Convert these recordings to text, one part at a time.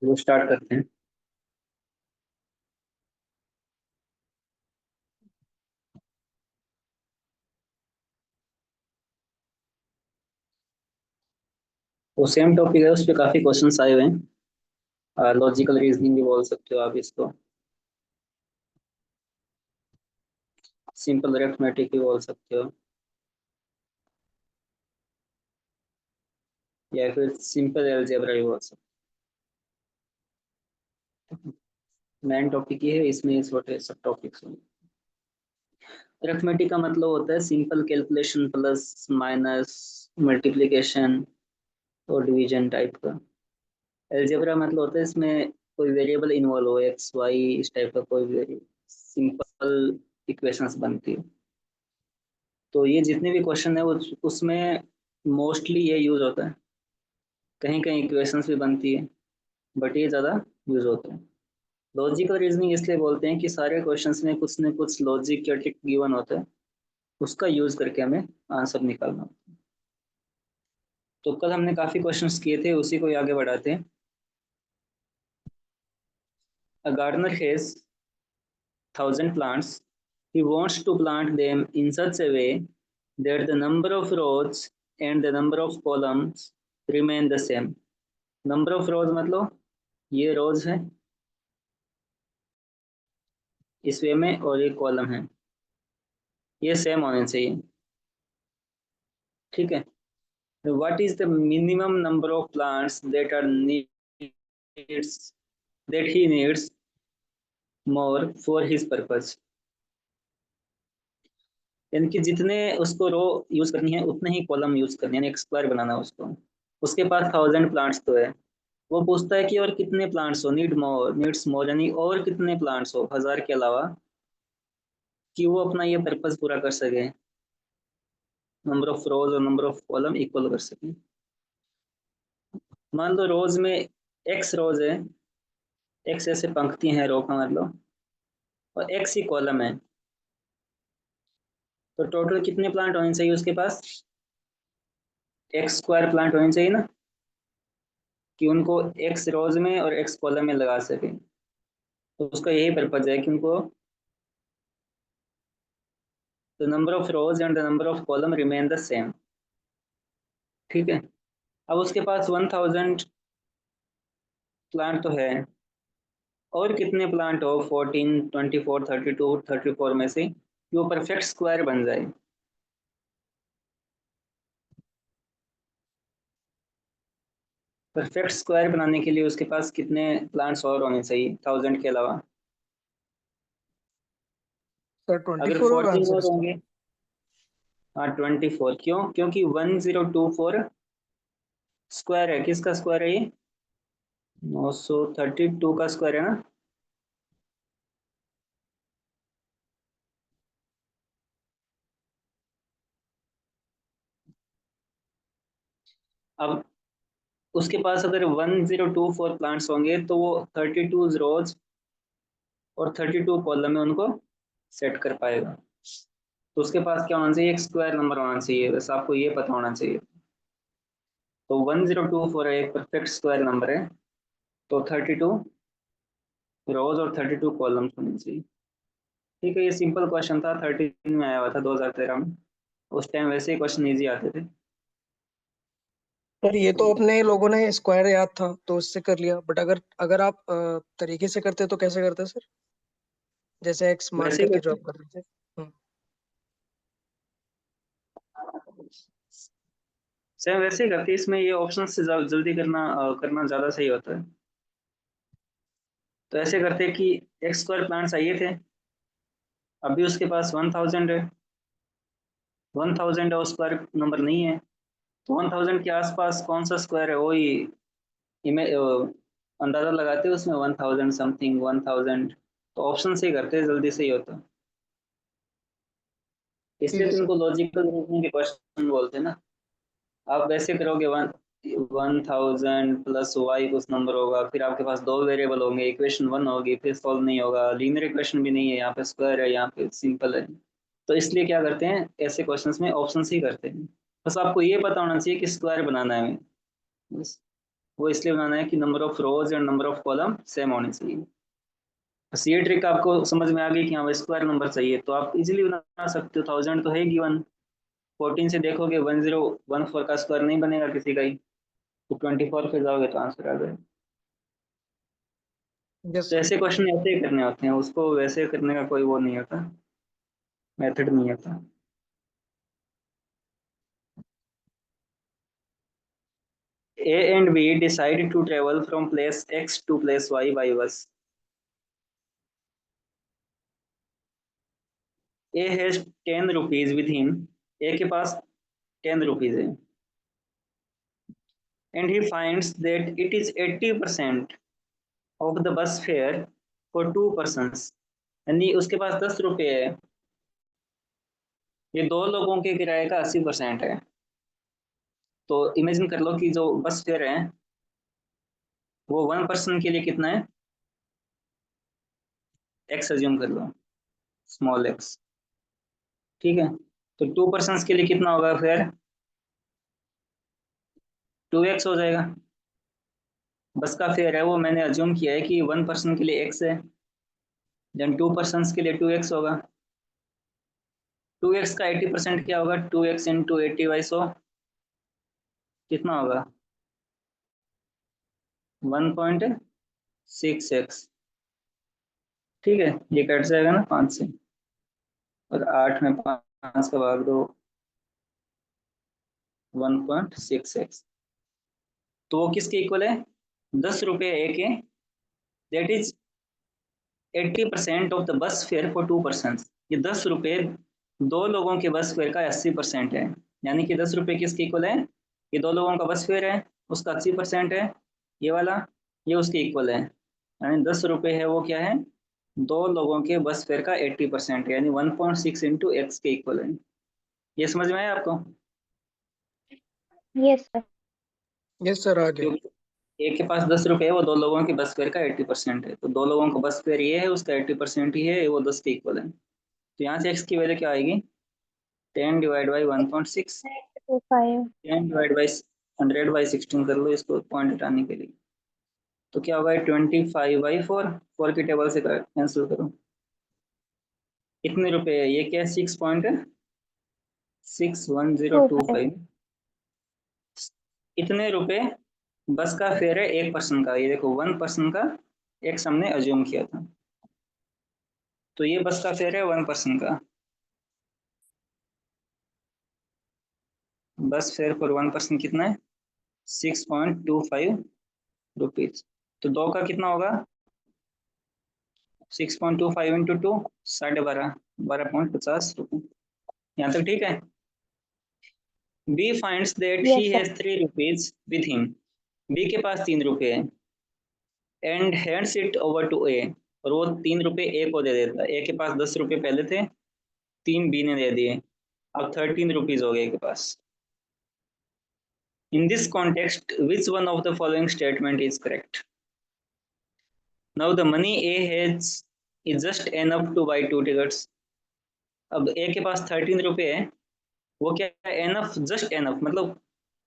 वो स्टार्ट करते हैं। वो सेम टॉपिक है, उस पर काफी क्वेश्चंस आए हुए हैं। लॉजिकल रीजनिंग भी बोल सकते हो आप इसको, सिंपल अरिथमेटिक भी बोल सकते हो, या फिर सिंपल अलजेब्रा भी बोल सकते हो। मेन टॉपिक ये है, इसमें छोटे सब टॉपिक्स होंगे। अरिथमेटिक का मतलब होता है simple calculation, plus minus, multiplication और डिवीजन टाइप का। अलजेब्रा मतलब होता है इसमें कोई वेरिएबल इन्वॉल्व हो, एक्स वाई, इस टाइप का कोई वेरिएबल, सिंपल इक्वेशंस बनती है। तो ये जितने भी क्वेश्चन है वो उसमें मोस्टली ये यूज होता है। कहीं कहीं इक्वेशंस भी बनती है, बट ये ज़्यादा यूज होता है। लॉजिकल रीजनिंग इसलिए बोलते हैं कि सारे क्वेश्चंस में कुछ न कुछ लॉजिक या ट्रिक गिवन होता है, उसका यूज करके हमें आंसर निकालना होता है। तो कल हमने काफ़ी क्वेश्चंस किए थे, उसी को ही आगे बढ़ाते हैं। A gardener has 1,000 plants. He wants to plant them in such a way that the number of rows and the number of columns remain the same. Number of रोज मतलब ये रोज है इस वे में, और ये कॉलम है, ये सेम होने चाहिए। ठीक है। What is the minimum number of plants that he needs more for his purpose. यानी कि जितने उसको रो यूज करनी है उतने ही कॉलम यूज करनी है, यानी एक स्क्वायर बनाना है उसको। उसके पास 1,000 प्लांट्स तो है, वो पूछता है कि और कितने प्लांट्स हो, नीड्स मोर यानी और कितने प्लांट्स हो 1,000 के अलावा, कि वो अपना ये पर्पस पूरा कर सके, नंबर ऑफ रोज और नंबर ऑफ कॉलम इक्वल कर सके। मान लो रोज में एक्स रोज है, एक्स ऐसे पंक्ति हैं रो का मतलब, और एक्स ही कॉलम है, तो टोटल कितने प्लांट होने चाहिए उसके पास, एक्स स्क्वायर प्लांट होने चाहिए ना, कि उनको एक्स रोज में और एक्स कॉलम में लगा सके। तो उसका यही पर्पज है कि उनको the number of rose and the number of column remain the same. ठीक है। अब उसके पास 1,000 प्लांट तो है, और कितने प्लांट हो 14, 24, 32, 34 में से, कि वो परफेक्ट स्क्वायर बन जाए। परफेक्ट स्क्वायर बनाने के लिए उसके पास कितने प्लांट्स और होने चाहिए 1,000 के अलावा। सर अगर 24 होगा 14 आंसर और इसका। होंगे, हाँ 24, क्यों, क्योंकि 1024 स्क्वायर है, किसका स्क्वायर है ये, 932 का स्क्वायर है ना। अब उसके पास अगर 1024 प्लांट्स होंगे तो वो 32 रोज और 32 कॉलम में उनको सेट कर पाएगा। तो उसके पास क्या होना चाहिए, एक स्क्वायर नंबर होना चाहिए, बस आपको ये पता होना चाहिए। तो 1024 एक परफेक्ट स्क्वायर नंबर है, तो 32 रोज और 32 कॉलम्स होने चाहिए। ठीक है, ये सिंपल क्वेश्चन था, 13 में आया हुआ था 2013 में। उस टाइम वैसे ही क्वेश्चन इजी आते थे। सर ये तो तो अपने लोगों ने स्क्वायर याद था तो उससे कर लिया, बट अगर अगर आप तरीके से करते तो कैसे करते सर? जैसे एक्स मान वैसे ही करके जो करते आप कर रहे थे। सेम वैसे ही करते, इसमें ये ऑप्शन से जल्दी करना ज़्यादा सही होता है। तो ऐसे करते कि एक्स स्क्वायर प्लांट्स चाहिए थे, अभी उसके पास 1,000 है, 1,000 है, स्क्वायर नंबर नहीं है, तो 1,000 के आसपास कौन सा स्क्वायर है वही अंदाजा लगाते हैं उसमें, 1,000 समथिंग 1,000। तो ऑप्शन से ही करते हैं, जल्दी से ही होता है। ठीक इसलिए है तो सर। इनको लॉजिकल रीजनिंग के क्वेश्चन बोलते हैं ना। आप वैसे करोगे 1,000 प्लस वाई कुछ नंबर होगा, फिर आपके पास दो वेरिएबल होंगे, इक्वेशन वन होगी, फिर सॉल्व नहीं होगा, लीनियर इक्वेशन भी नहीं है, यहाँ पे स्क्वायर है, यहाँ पे सिंपल है। तो इसलिए क्या करते हैं, ऐसे क्वेश्चंस में ऑप्शन ही करते हैं। बस आपको ये पता होना चाहिए कि स्क्वायर बनाना है हमें, बस। वो इसलिए बनाना है कि number of rose and number of column same होने चाहिए। बस ये ट्रिक आपको समझ में आ गई कि हाँ स्क्वायर नंबर चाहिए, तो आप इजीली बना सकते हो। 1000 तो है गिवन, 14 से देखोगे 1014 का स्क्वायर नहीं बनेगा किसी का ही, तो 24 पे जाओगे तो आंसर आ जाएगा। यस तो सर। ऐसे क्वेश्चन ऐसे ही करने होते हैं, उसको वैसे करने का कोई वो नहीं होता, मेथड नहीं होता। A and B decide to travel from place X to place Y by bus. A has 10 rupees with him. A के पास 10 rupees है, and he finds that it is 80% of the bus fare for 2 persons. यानी उसके पास 10 रुपये है, ये दो लोगों के किराए का 80% है। तो इमेजिन कर लो कि जो बस फेयर है वो 1 पर्सन के लिए कितना है, एक्स अज्यूम कर लो, स्मॉल एक्स, ठीक है। तो 2 पर्सन के लिए कितना होगा फेयर, 2x हो जाएगा। बस का फेयर है वो मैंने अज्यूम किया है कि 1 पर्सन के लिए x है, देन 2 पर्सन के लिए 2x होगा। 2x का 80% क्या होगा, 2x इंटू 80/100 कितना होगा, 1.6x, ठीक है। ये कट जाएगा ना 5 से, और 8 में 5 का भाग दो, 1.6x। तो वो किसके इक्वल है, 10 रुपये एक है, that is 80% of the bus fair for 2 person. ये 10 रुपये दो लोगों के बस फेयर का 80% है, यानी कि 10 रुपये किसके इक्वल है, ये दो लोगों का बस फेयर है, उसका 80% है ये वाला, ये उसके इक्वल है। यानी 10 रुपये है वो क्या है, दो लोगों के बस फेयर का 80% है, यानी 1.6 इंटू एक्स के इक्वल है। ये समझ में आया आपको, यस सर। यस सर आ गया। क्योंकि एक के पास 10 रुपये है, वो दो लोगों के बस फेयर का 80% है, तो दो लोगों का बस फेयर ये है, उसका 80% ही है, वो 10 के इक्वल है। तो यहाँ से एक्स की वैल्यू क्या आएगी, 10 डिवाइड बाई 1.6, 5 10 डिवाइड बाई 100/16 कर लो इसको पॉइंट हटाने के लिए। तो क्या होगा, 25/4, 4 की टेबल से कैंसिल करो, कितने रुपए है ये, क्या 6.61025, इतने रुपए बस का फेयर है 1 पर्सन का। ये देखो 1 पर्सन का एक्स हमने अज्यूम किया था, तो ये बस का फेयर है 1 पर्सन का। बस फेयर फॉर 1 पर्सन कितना है, 6.25 रुपीज। तो दो का कितना होगा, 6.25 इंटू 2, 12.5, 12.50 रुपये। यहाँ तक ठीक है। B finds that he yes sir. has 3 rupees with him. B के पास 3 रुपये है, and hands it over to A, और वो 3 रुपये A को दे देता है। A के पास 10 रुपये पहले थे, 3 B ने दे दिए, अब 13 रुपीज हो गए के पास। In this context, which one of the following statement is correct? Now the money A has is just enough to buy 2 tickets. अब A के पास 13 रुपये है, वो क्या है, एनफ, जस्ट एनफ मतलब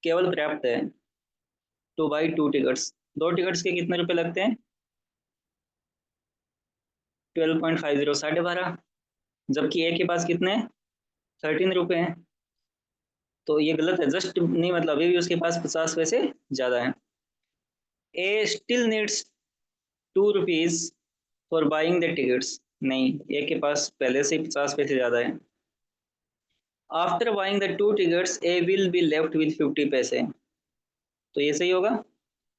केवल पर्याप्त है, टू बाई 2 टिकट्स। 2 टिकट्स के कितने रुपए लगते हैं, 12.50, 12.5, जबकि ए के पास कितने 13 रुपए हैं। तो ये गलत है, जस्ट नहीं मतलब अभी भी उसके पास 50 पैसे ज्यादा है। ए still needs 2 rupees for buying the tickets, नहीं, ए के पास पहले से 50 पैसे ज्यादा है। After buying the 2 tickets A will be left with 50 पैसे, तो ये सही होगा।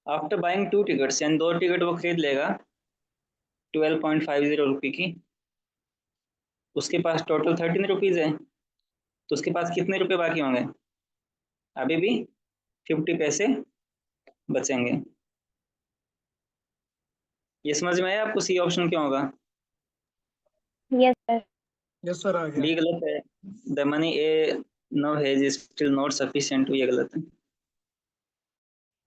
आफ्टर बाइंग 2 टिकट्स यानी 2 टिकट वो खरीद लेगा 12.50 रुपये की, उसके पास टोटल 13 रुपीज है, तो उसके पास कितने रुपए बाकी होंगे, अभी भी 50 पैसे बचेंगे। ये समझ में आया आपको, सी ऑप्शन क्यों होगा। Yes sir. यस सर आ गया। डी गलत है, the money a no has still not sufficient, ये गलत है।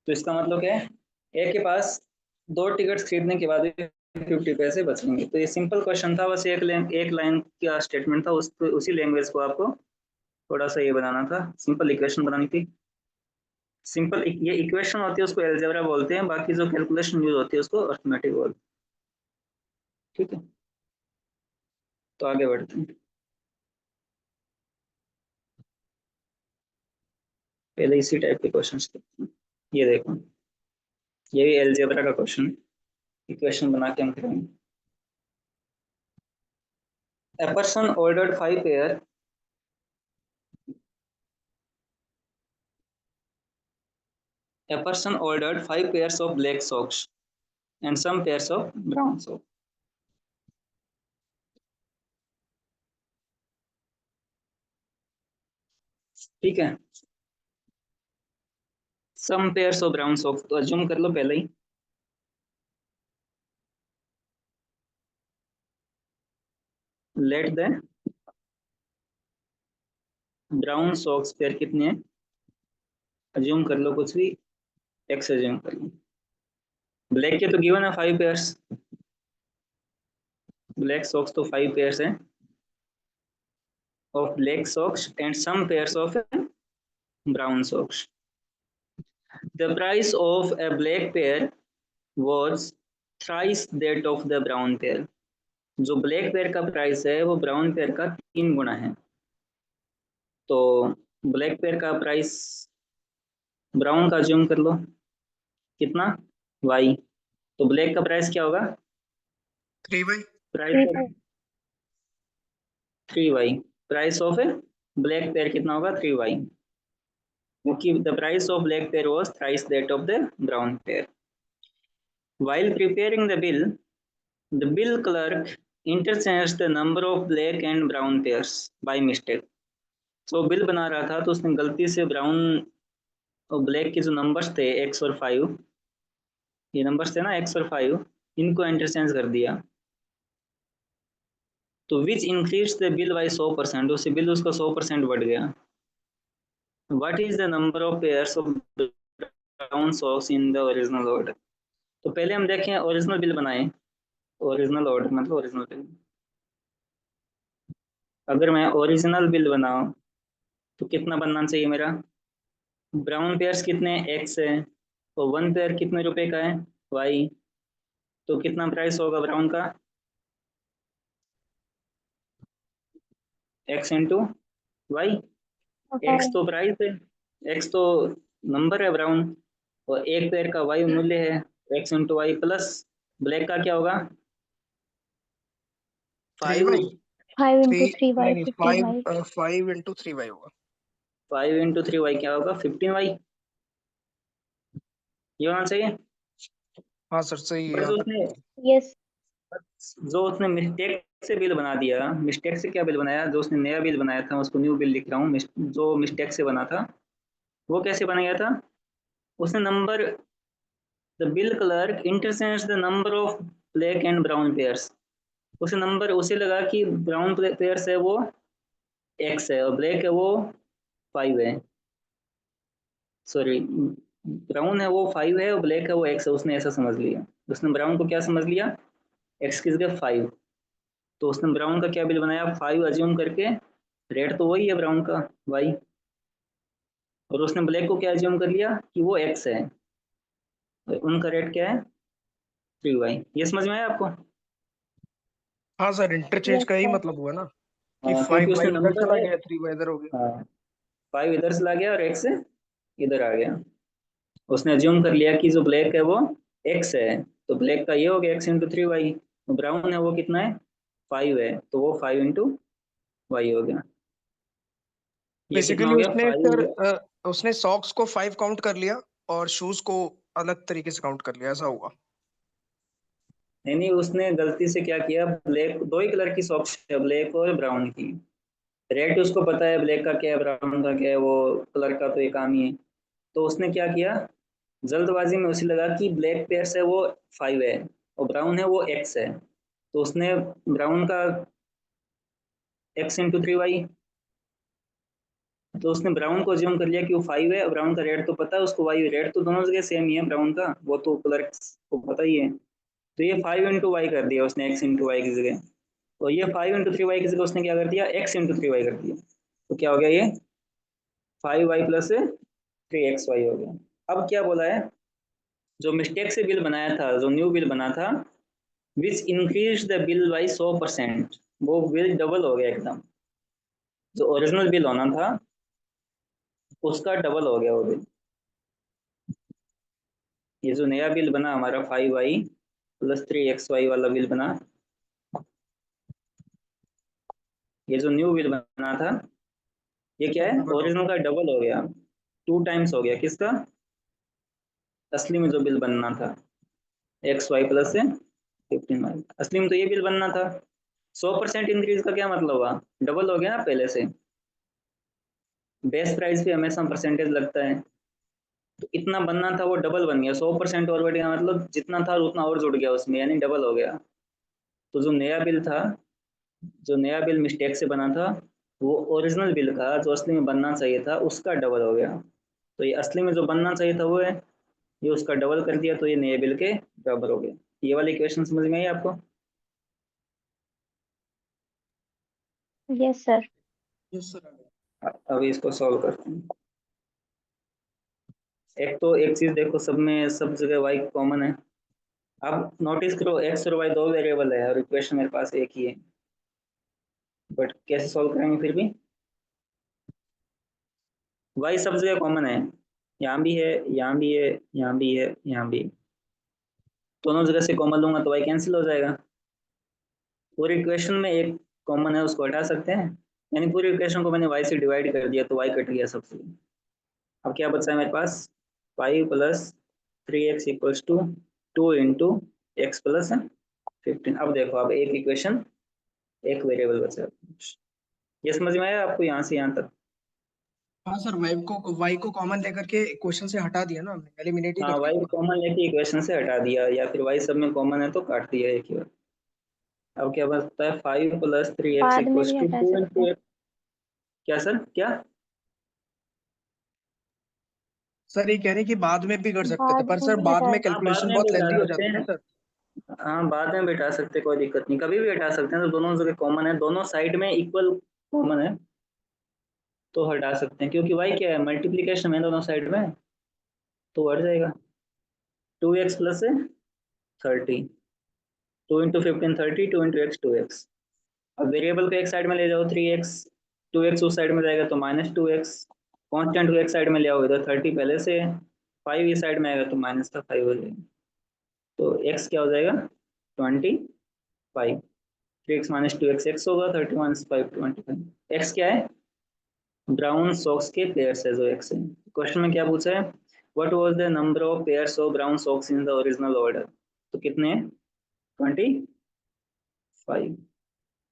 तो इसका मतलब क्या है, ए के पास 2 टिकट्स खरीदने के बाद भी 50 पैसे बचेंगे। तो ये सिंपल क्वेश्चन था, बस एक लाइन का स्टेटमेंट था, उसी लैंग्वेज को आपको थोड़ा सा ये बनाना था, सिंपल इक्वेशन बनानी थी। सिंपल ये इक्वेशन होती है उसको एलजेब्रा बोलते हैं, बाकी जो कैलकुलेशन यूज होती है उसको अर्थमेटिक बोलते हैं। ठीक है, तो आगे बढ़ते हैं। पहले इसी टाइप के क्वेश्चन करते हैं। ये देखो, ये भी एलजेब्रा का क्वेश्चन, इक्वेशन बना के हम करेंगे। A person ordered 5 pair A person ordered 5 pairs of black socks and some pairs of brown socks. ठीक है, some pairs of brown socks तो अज्यूम कर लो पहले ही। Let the brown socks pair कितने हैं, अज्यूम कर लो कुछ भी, एक्स अज्यूम कर लो। ब्लैक के तो गिवन है 5 पेयर्स, ब्लैक सॉक्स तो 5 पेयर्स हैं of black socks and some pairs of brown socks. The price of a black pair was thrice that of the brown pair. जो ब्लैक पेयर का price है वो brown pair का 3 गुना है। तो black pair का प्राइस ब्राउन का assume कर लो, कितना, y। तो ब्लैक का प्राइस क्या होगा, 3y। Price 3y। Price of black pair कितना होगा, 3y, क्योंकि the price of black pair was thrice that of the brown pair. While preparing the bill clerk interchanged the number of black and brown pairs by mistake. तो bill बना रहा था तो उसने गलती से ब्राउन और ब्लैक के जो नंबर्स थे x और 5, ये नंबर्स थे ना x और 5, इनको इंटरचेंज कर दिया। तो which increase the bill by 100%, उससे बिल उसका 100% बढ़ गया। What is the number of pairs of brown socks in the original order. तो पहले हम देखें ओरिजिनल बिल बनाए, ओरिजिनल ऑर्डर मतलब ओरिजिनल बिल। अगर मैं ओरिजिनल बिल बनाऊं तो कितना बनना चाहिए मेरा, ब्राउन पेयर्स कितने एक्स है, तो 1 पेयर कितने रुपए का है, वाई। तो कितना प्राइस होगा ब्राउन का, एक्स इंटू वाई। एक्स तो प्राइस है, एक्स तो नंबर है ब्राउन, और 1 पेयर का वाई मूल्य है, x into y plus black का क्या होगा 5। 3y। 5 थ्री into 3y, नहीं, 15y. 5 इंटू 3y होगा। 5 इंटू 3y क्या होगा 15y, ये होना चाहिए। हाँ सर, सही है, बस यहाँ तक उसने सही Yes. जो उसने मिस्टेक से बिल बना दिया, मिस्टेक से क्या बिल बनाया, जो उसने नया बिल बनाया था उसको न्यू बिल लिख रहा हूँ, जो मिस्टेक से बना था वो कैसे बनाया था, उसने number, the bill clerk interchange the number of black and brown pairs. उसे नंबर उसे लगा कि ब्राउन पेयर्स है वो एक्स है और ब्लैक है वो 5 है, सॉरी ब्राउन है वो 5 है और ब्लैक है वो एक्स है, उसने ऐसा समझ लिया। उसने ब्राउन को क्या समझ लिया, एक्स किस जगह 5। तो उसने ब्राउन का क्या बिल बनाया, 5 अज्यूम करके, रेट तो वही है ब्राउन का वाई, और उसने ब्लैक को क्या अज्यूम कर लिया कि वो एक्स है, तो उनका रेट क्या है 3y। ये समझ में आया आपको, हाँ सर, इंटरचेंज Yes, का ही sir. मतलब हुआ ना, कि क्योंकि 5y उसने इधर नंबर चला है, गया, 3y इधर हो गया। हाँ 5 इधर से ला गया और एक्स इधर आ गया। उसने अज्यूम कर लिया कि जो ब्लैक है वो एक्स है, तो ब्लैक का ये हो गया एक्स इंटू 3y, ब्राउन है वो कितना है 5 है, तो वो 5 इंटू वाई हो गया। ये कितना बेसिकली हो गया उसने सर 5। उसने सॉक्स को 5 काउंट कर लिया और शूज को अलग तरीके से काउंट कर लिया, ऐसा हुआ। नहीं नहीं, उसने गलती से क्या किया, ब्लैक, दो ही कलर की सॉक्स है, ब्लैक और ब्राउन की, रेड उसको पता है ब्लैक का क्या है ब्राउन का क्या है, वो कलर का तो ये काम ही है। तो उसने क्या किया, जल्दबाजी में उसे लगा कि ब्लैक पेयर्स है वो 5 है और ब्राउन है वो एक्स है, तो उसने ब्राउन का एक्स इंटू 3y, तो उसने ब्राउन को अज्यूम कर लिया कि वो 5 है, ब्राउन का रेड तो पता है उसको, वाई रेड तो दोनों जगह सेम ही है ब्राउन का, वो तो कलर को पता ही है। तो ये 5 इंटू वाई कर दिया उसने एक्स इंटू वाई की जगह, तो ये 5 इंटू 3y की जगह उसने क्या कर दिया, एक्स इंटू 3y कर दिया। तो क्या हो गया ये 5y प्लस 3xy हो गया। अब क्या बोला है, जो मिस्टेक से बिल बनाया था, जो न्यू बिल बना था, which increase the bill by 100%, वो बिल डबल हो गया एकदम। जो ओरिजिनल बिल होना था उसका डबल हो गया वो बिल। ये जो नया बिल बना हमारा 5y प्लस 3xy वाला बिल बना, ये जो न्यू बिल बना था, ये क्या है, डबल हो ओरिजिनल का डबल हो गया, 2 टाइम्स हो गया। किसका? असली में जो बिल बनना था, xy प्लस से 15y, असली में तो ये बिल बनना था। 100% इंक्रीज का क्या मतलब हुआ, डबल हो गया ना पहले से। बेस प्राइस पे हमेशा परसेंटेज लगता है, तो इतना बनना था वो डबल बन गया। 100% और बढ़ गया, मतलब जितना था उतना और जुड़ गया उसमें, यानी डबल हो गया। तो जो नया बिल था, जो नया बिल मिस्टेक से बना था, वो ओरिजिनल बिल का जो असली में बनना चाहिए था उसका डबल हो गया। तो ये असली में जो बनना चाहिए था वो है, ये उसका डबल कर दिया, तो ये नए बिल के बराबर हो गया। ये वाली इक्वेशन समझ में आई आपको? Yes, sir. Yes sir. अभी इसको सॉल्व करते हैं। एक तो एक चीज देखो, सब में सब जगह वाई कॉमन है। अब नोटिस करो, एक्स और वाई दो वेरिएबल है और इक्वेशन मेरे पास एक ही है, बट कैसे सॉल्व करेंगे फिर भी। वाई सब जगह कॉमन है, यहाँ भी है, यहाँ भी है, यहाँ भी है, यहाँ भी है। दोनों जगह से कॉमन लूंगा तो वाई कैंसिल हो जाएगा। पूरी इक्वेशन में एक कॉमन है, उसको हटा सकते हैं, यानी पूरी इक्वेशन को मैंने वाई से डिवाइड कर दिया तो वाई कट गया सबसे। अब क्या बचा है मेरे पास, 5 + 3x equals to 2 into x plus 15। अब देखो, अब एक इक्वेशन एक वेरिएबल बचा। ये समझ में आया आपको यहाँ से यहाँ तक? हाँ सर, वाई को कॉमन लेकर के क्वेश्चन से हटा दिया ना हमने, एलिमिनेट ही हाँ, कर वाई दिया को पूरा। कॉमन लेके इक्वेशन से हटा दिया, या फिर वाई सब में कॉमन है तो काट दिया एक ही बार। अब क्या बचता है, 5 + 3x बाद में इक्वल्स भी टू हटा 2 सकते इंटू हैं। एक्स। क्या सर, क्या? सर ये कह रहे हैं कि बाद में भी कर सकते थे, बाद पर में सर भी बाद हटा। में हाँ, बाद कैलकुलेशन में भी बहुत हटा लेंदी हो सकते जाती है ना हैं। सर। हाँ, बाद में बैठा सकते, कोई दिक्कत नहीं, कभी भी हटा सकते हैं। तो दोनों जगह कॉमन है, दोनों साइड में इक्वल कॉमन है, तो हटा सकते हैं। क्योंकि वाई क्या है, मल्टीप्लीकेशन है दोनों साइड में, तो हट जाएगा। 2x plus 30, 2 × 15 30, 2 × x 2x। अब वेरिएबल को एक साइड में ले जाओ, 3x, 2x उस साइड में जाएगा तो -2x। कॉन्स्टेंट को एक साइड में ले आओ, इधर 30 पहले से, 5 इस साइड में आएगा तो माइनस का 5 हो जाएगा। तो x क्या हो जाएगा, 25। 3x - 2x x होगा, 30 - 5 25। x क्या है, ब्राउन सॉक्स के पेयर्स है जो x है। क्वेश्चन में क्या पूछा है, what was the number of pairs of brown socks in the original order. तो कितने हैं, 25।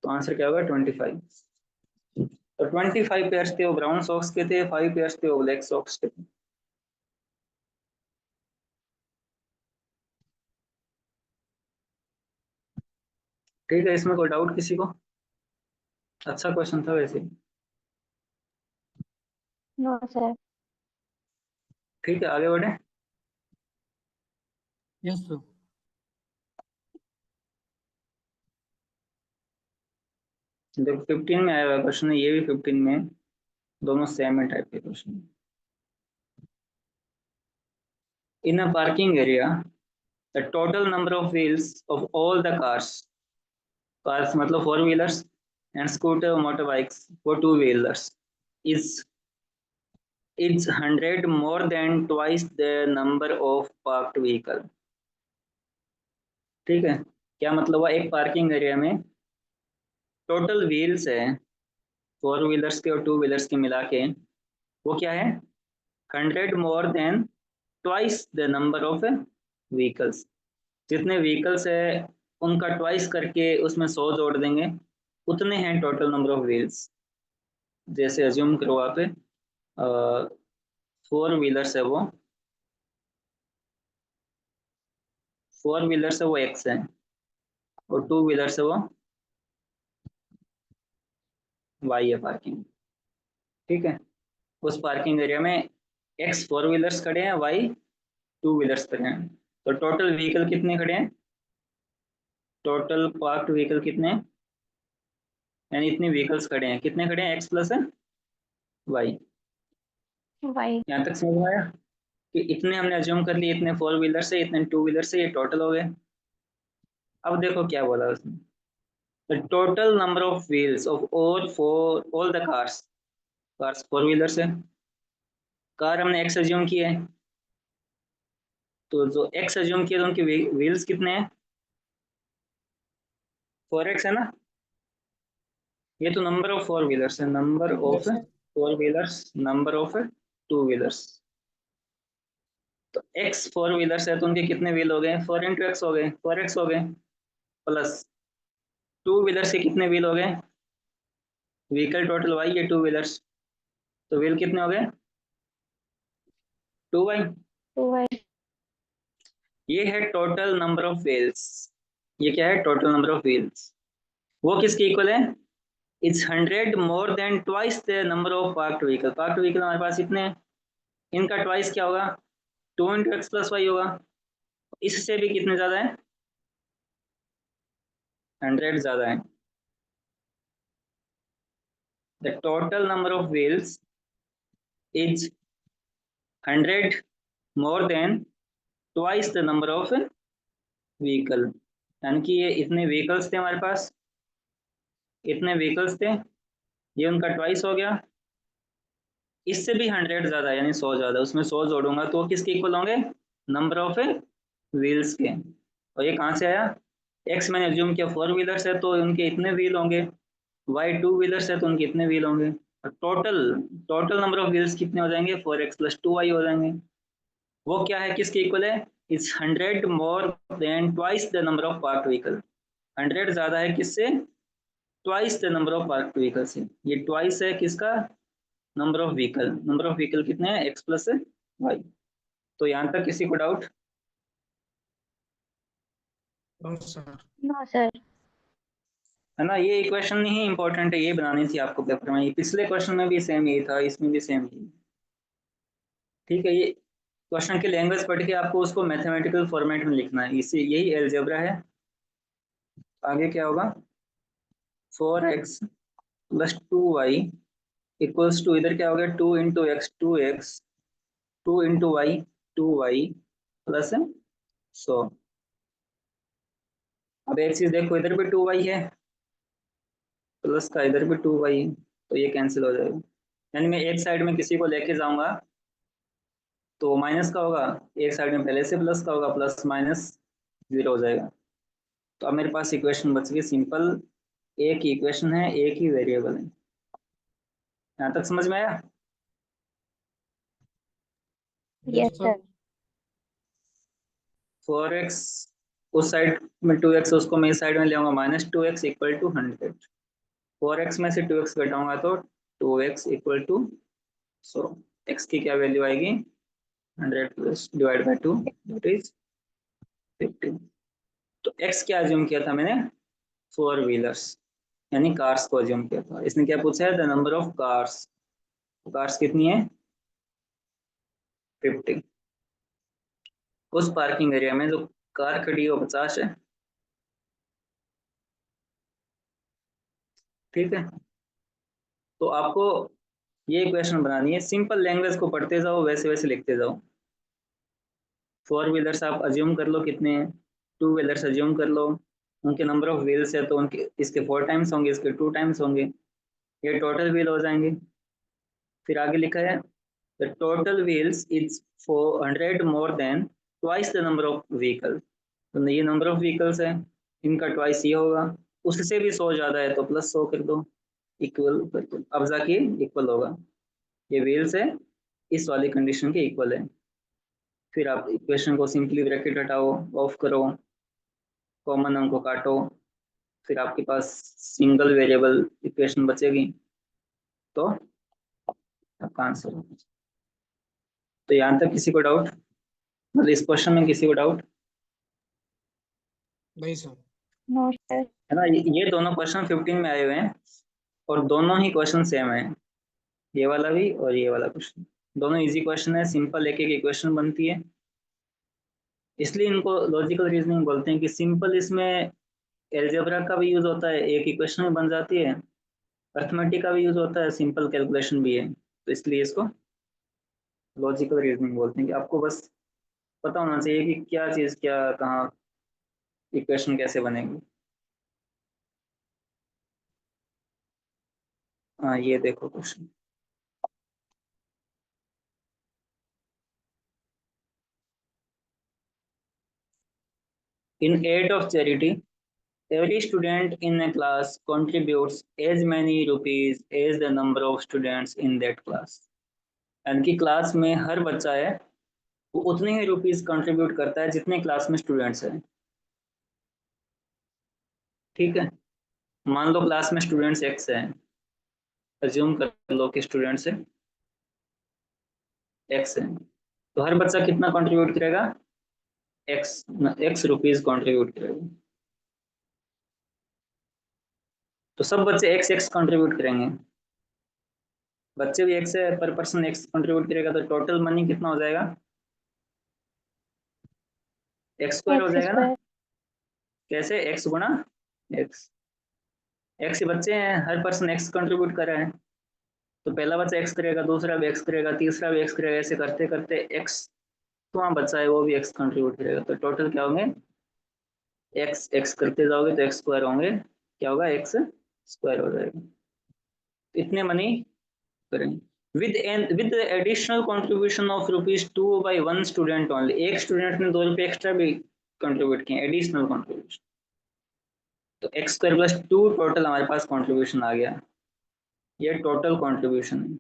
तो आंसर क्या होगा, 25। तो 25 पेयर्स थे वो ब्राउन सॉक्स के थे, 5 पेयर्स थे वो ब्लैक सॉक्स के थे। ठीक है, इसमें कोई डाउट किसी को? अच्छा क्वेश्चन था वैसे। No sir. ठीक है, आगे बढ़े। Yes sir. देखो 15 में आया हुआ क्वेश्चन है, ये भी 15 में है, दोनों सेम है टाइप के question. In a parking area the total number of wheels of all the cars, cars मतलब 4 wheelers and scooter motor bikes for 2 wheelers, is 100 more than twice the number of parked vehicle। ठीक है, क्या मतलब हुआ, एक parking area में total wheels है 4 wheelers के और 2 व्हीलर्स के मिला के, वो क्या है, 100 more than twice the number of vehicles. जितने व्हीकल्स है उनका ट्वाइस करके उसमें 100 जोड़ देंगे, उतने हैं टोटल नंबर ऑफ व्हील्स। जैसे अज्यूम करो आप, 4 व्हीलर्स है वो, 4 व्हीलर्स है वो एक्स है, और 2 व्हीलर्स है वो वाई है पार्किंग। ठीक है, उस पार्किंग एरिया में एक्स 4 व्हीलर्स खड़े हैं, वाई 2 व्हीलर्स खड़े हैं। तो टोटल व्हीकल कितने खड़े हैं, टोटल पार्क्ड व्हीकल कितने हैं, यानी इतने व्हीकल्स खड़े हैं, कितने खड़े हैं, एक्स प्लस है वाई। Y. यहाँ तक समझ में आया कि इतने हमने अज्यूम कर लिए, इतने फोर व्हीलर से, इतने टू व्हीलर से, ये टोटल हो गए। अब देखो क्या बोला उसने, the total number of wheels of all the cars, cars four wheeler से, कार हमने एक्स अज्यूम किए है, तो जो एक्स अज्यूम किए तो उनके व्हील्स कितने हैं, 4x है ना। ये तो नंबर ऑफ फोर व्हीलर्स है, number of yes sir. Four wheelers, number of two wheelers. तो x फोर व्हीलर्स है तो उनके कितने व्हील हो गए, 4 × x हो गए, 4x हो गए, प्लस टू व्हीलर्स के कितने व्हील हो गए, व्हीकल टोटल y है टू व्हीलर्स, तो व्हील कितने हो गए, 2y। 2Y. ये है टोटल नंबर ऑफ व्हील्स। ये क्या है, टोटल नंबर ऑफ व्हील्स। वो किसके इक्वल है, it's 100 more than twice the number of parked vehicle. Parked vehicle हमारे पास इतने हैं, इनका ट्वाइस क्या होगा, 2 × x + y होगा। इससे भी कितने ज्यादा है, 100 ज्यादा है। The total number of wheels is 100 more than twice the number of vehicle. यानी कि ये इतने व्हीकल्स थे हमारे पास, इतने व्हीकल्स थे, ये उनका ट्वाइस हो गया। इससे भी 100 ज्यादा यानी 100 ज्यादा, उसमें 100 जोड़ूंगा तो वो किसके इक्वल होंगे, नंबर ऑफ व्हील्स के। और ये कहाँ से आया, एक्स मैंने अज्यूम किया फोर व्हीलर्स है तो उनके इतने व्हील होंगे, वाई टू व्हीलर्स है तो उनके इतने व्हील होंगे, और total total number of wheels कितने हो जाएंगे, 4x + 2y हो जाएंगे। वो क्या है, किसके इक्वल है, it's 100 more than twice the number of parked vehicle. 100 ज्यादा है किससे, twice the number of parked vehicle से। ये ट्वाइस है किसका, number of vehicle. Number of vehicle कितने हैं, x + y। तो यहाँ तक किसी को doubt, no sir. No, sir. है ना। ये इक्वेशन नहीं इंपॉर्टेंट है, ये बनानी थी आपको पेपर में, ये पिछले क्वेश्चन में भी सेम यही था, इसमें भी सेम ही। ठीक है, ये क्वेश्चन की लैंग्वेज पढ़ के आपको उसको मैथमेटिकल फॉर्मेट में लिखना है, इसे यही एलजेब्रा है। आगे क्या होगा, 4x + 2y इक्वल्स टू, इधर क्या हो गया, 2 × x 2x, 2 × y 2y plus 100। अब एक चीज देखो, इधर भी 2y है, प्लस का इधर भी 2y, तो ये कैंसिल हो जाएगा। यानी मैं एक साइड में किसी को लेके जाऊंगा तो माइनस का होगा, एक साइड में पहले से प्लस का होगा, प्लस माइनस 0 हो जाएगा। तो अब मेरे पास इक्वेशन बच गई सिंपल, एक ही इक्वेशन है, एक ही वेरिएबल है। यहाँ तक समझ में आया। Yes, yes sir. Sir. 4x उस साइड में 2x, उसको मैं इस साइड में ले आऊंगा, -2x = 100। 4x में से 2x घटाऊंगा तो 2x = 100। x की क्या वैल्यू आएगी, 100 डिवाइड बाई 2 दैट इज 50। तो x क्या अज्यूम किया था मैंने, फोर व्हीलर्स यानी कार्स को अज्यूम किया था। इसने क्या पूछा है, the number of cars, cars कितनी है, 50। उस पार्किंग एरिया में जो कार खड़ी है वो 50 है। ठीक है, तो आपको ये इक्वेशन बनानी है, सिंपल लैंग्वेज को पढ़ते जाओ, वैसे वैसे लिखते जाओ। फोर व्हीलर्स आप अज्यूम कर लो कितने हैं, टू व्हीलर्स अज्यूम कर लो, उनके नंबर ऑफ व्हील्स है तो उनके इसके 4 टाइम्स होंगे, इसके 2 टाइम्स होंगे, ये टोटल व्हील हो जाएंगे। फिर आगे लिखा है the total wheels is 400 more than twice the number of vehicle. तो ये नंबर ऑफ व्हीकल्स है, इनका ट्वाइस ये होगा, उससे भी 100 ज्यादा है तो प्लस 100 कर दो, इक्वल कर दो, अब जाके इक्वल होगा। ये व्हील्स है, इस वाली कंडीशन के इक्वल है। फिर आप इक्वेशन को सिंपली ब्रैकेट हटाओ, ऑफ करो, कॉमन अंक को काटो, फिर आपके पास सिंगल वेरिएबल इक्वेशन बचेगी, तो आपका आंसर। तो यहाँ तक किसी को डाउट, मतलब इस क्वेश्चन में किसी को डाउट नहीं सर। No, sir. है ना। ये दोनों क्वेश्चन 15 में आए हुए हैं और दोनों ही क्वेश्चन सेम है, ये वाला भी और ये वाला क्वेश्चन, दोनों इजी क्वेश्चन है, सिंपल एक एक इक्वेशन बनती है, इसलिए इनको लॉजिकल रीजनिंग बोलते हैं। कि सिंपल इसमें एलजेब्रा का भी यूज होता है, एक इक्वेशन में बन जाती है, अर्थमेटिक का भी यूज होता है, सिंपल कैलकुलेशन भी है, तो इसलिए इसको लॉजिकल रीजनिंग बोलते हैं कि आपको बस पता होना चाहिए कि क्या चीज़ क्या कहाँ, इक्वेशन कैसे बनेगी। हाँ ये देखो question. In aid of charity every student in a class contributes as many rupees as the number of students in that class। यानी कि क्लास में हर बच्चा है वो उतने ही रुपीस कंट्रीब्यूट करता है जितने क्लास में स्टूडेंट्स हैं। ठीक है, मान लो क्लास में स्टूडेंट्स एक्स हैं, अज्यूम कर लो कि स्टूडेंट्स एक्स हैं, तो हर बच्चा कितना कंट्रीब्यूट करेगा, एक्स एक्स रुपीस कंट्रीब्यूट करेगा। तो सब बच्चे एक्स एक्स कंट्रीब्यूट करेंगे, बच्चे भी एक्स है, पर पर्सन एक्स कंट्रीब्यूट करेगा, तो टोटल मनी कितना हो जाएगा, एक्स स्क्वायर हो एक्स जाएगा ना। स्क्वायर। कैसे, एक्स गुणा एक्स, एक्स ही बच्चे हैं, हर पर्सन एक्स कंट्रीब्यूट कर रहा है, तो पहला बच्चा एक्स करेगा, दूसरा भी एक्स करेगा, तीसरा भी एक्स करेगा, ऐसे करते करते एक्स तो वहाँ बच्चा है वो भी एक्स कंट्रीब्यूट करेगा, तो टोटल क्या होंगे, एक्स एक्स करते जाओगे तो एक्स स्क्वायर होंगे, क्या होगा, एक्स स्क्वायर हो जाएगा। इतने मनी करेंगे with the additional contribution of ₹2 by one student only। एक स्टूडेंट ने ₹2 एक्स्ट्रा भी कंट्रीब्यूट किए, एडिशनल कंट्रीब्यूशन, तो एक्स स्क्वायर प्लस 2 टोटल हमारे पास कंट्रीब्यूशन आ गया, ये टोटल कंट्रीब्यूशन है।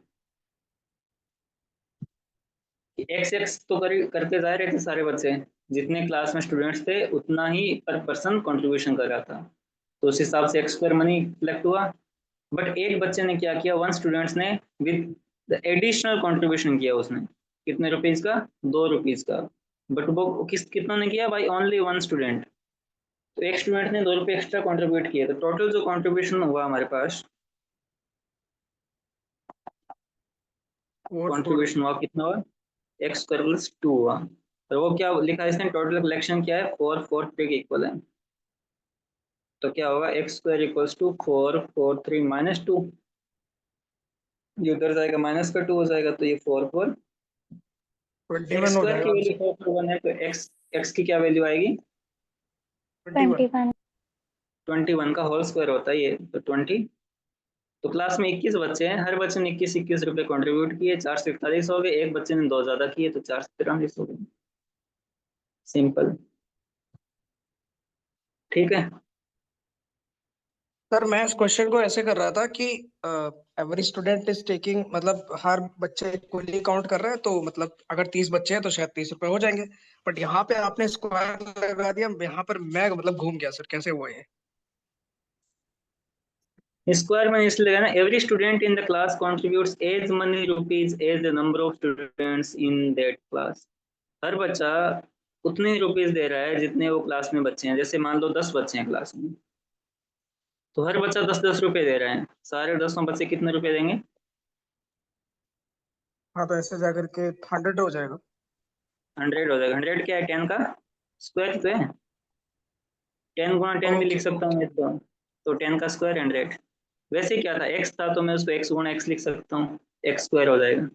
एक्स एक्स तो करते जा रहे थे सारे बच्चे, जितने क्लास में स्टूडेंट्स थे उतना ही पर पर्सन कंट्रीब्यूशन कर रहा था, तो उस हिसाब से एक्स स्क्वायर मनी कलेक्ट हुआ। बट एक बच्चे ने क्या किया, वन स्टूडेंट्स ने विद द एडिशनल कंट्रीब्यूशन किया, उसने कितने रुपीज का, ₹2 का, बट वो कितना ने किया, बाई ओनली वन स्टूडेंट, तो एक स्टूडेंट ने ₹2 एक्स्ट्रा कंट्रीब्यूट किया, तो टोटल जो कंट्रीब्यूशन हुआ हमारे पास, और फोर। कंट्रीब्यूशन हुआ कितना हुआ, एक्स स्क्वायर प्लस 2 हुआ, और वो क्या लिखा है इसने, टोटल कलेक्शन क्या है, 443 के इक्वल है, तो क्या होगा, x square equals to 443 minus 2, ये उधर जाएगा माइनस का 2 हो जाएगा, तो ये 4 4, 21 एक्स हो स्क्वायर की जाएगा वैल्यू आंसर। 4 4 1 है, तो एक्स एक्स की क्या वैल्यू आएगी, 21। 21। 21 का होल स्क्वायर होता है ये, तो 20। तो क्लास में 21 बच्चे हैं, हर बच्चे ने 21 21 रुपए कंट्रीब्यूट किए, 441 हो गए, एक बच्चे ने 2 ज्यादा किए तो 443 हो गए, सिंपल। ठीक है, सर मैं इस क्वेश्चन को ऐसे कर रहा था कि एवरी स्टूडेंट इज टेकिंग, मतलब हर बच्चे इक्वली काउंट कर रहे हैं, तो मतलब अगर 30 बच्चे हैं तो शायद 30 रुपए हो जाएंगे। बट यहाँ पे आपने स्क्वायर लगा दिया, यहाँ पर मैं मतलब घूम गया सर, कैसे हुआ ये? स्क्वायर में इसलिए लगा ना, every student in the class contributes as money rupees as the number of students in that class. हर बच्चा उतने ही रुपीज दे रहा है जितने वो क्लास में बच्चे हैं, जैसे मान लो 10 बच्चे हैं क्लास में, तो हर बच्चा 10 10 रुपए दे रहे हैं, सारे 10 बच्चे कितने रुपए देंगे, हाँ तो ऐसे जाकर के 100 हो जाएगा। 100 हो जाएगा। 100 क्या है, 10 का स्क्वायर तो है, 10 गुणा 10 भी लिख ओके सकता हूँ ओके। मैं तो 10 का स्क्वायर 100। वैसे क्या था, एक्स था तो मैं उसको एक्स गुणा एक्स लिख सकता हूँ, एक्स स्क्वायर हो जाएगा।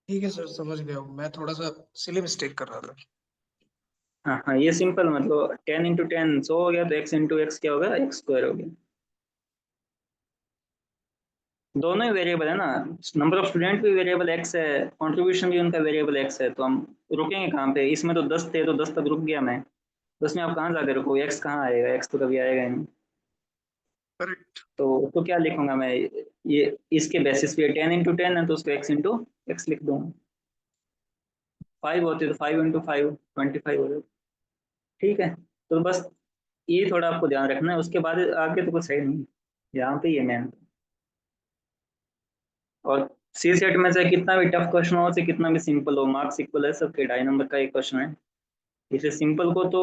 ठीक है सर, समझ गया हूँ, मैं थोड़ा सा सिली मिस्टेक कर रहा था। हाँ हाँ, ये सिंपल, मतलब 10 × 10 100 हो गया, तो एक्स इंटू एक्स क्या होगा, एक्स स्क्वायर हो गया। दोनों ही वेरिएबल है ना, नंबर ऑफ स्टूडेंट भी वेरिएबल एक्स है, कंट्रीब्यूशन भी उनका वेरिएबल एक्स है, तो हम रुकेंगे कहाँ पे, इसमें तो 10 थे तो 10 तक रुक गया मैं, 10 में आप कहाँ जाके रुको, एक्स कहाँ आएगा, एक्स तो कभी आएगा ही नहीं, करेक्ट। तो उसको क्या लिखूंगा मैं, ये इसके बेसिस पे 10 × 10 है तो उसको एक्स इंटू एक्स लिख दूंगा, 5 होते तो 5 × 5 25 हो जाए। ठीक है, तो बस ये थोड़ा आपको ध्यान रखना है, उसके बाद आगे तो कुछ है नहीं, यहाँ पे ये मैन। और सी सेट में चाहे कितना भी टफ क्वेश्चन हो, चाहे कितना भी सिंपल हो, मार्क्स इक्वल है सबके, 2.5 नंबर का एक क्वेश्चन है, इसे सिंपल को तो,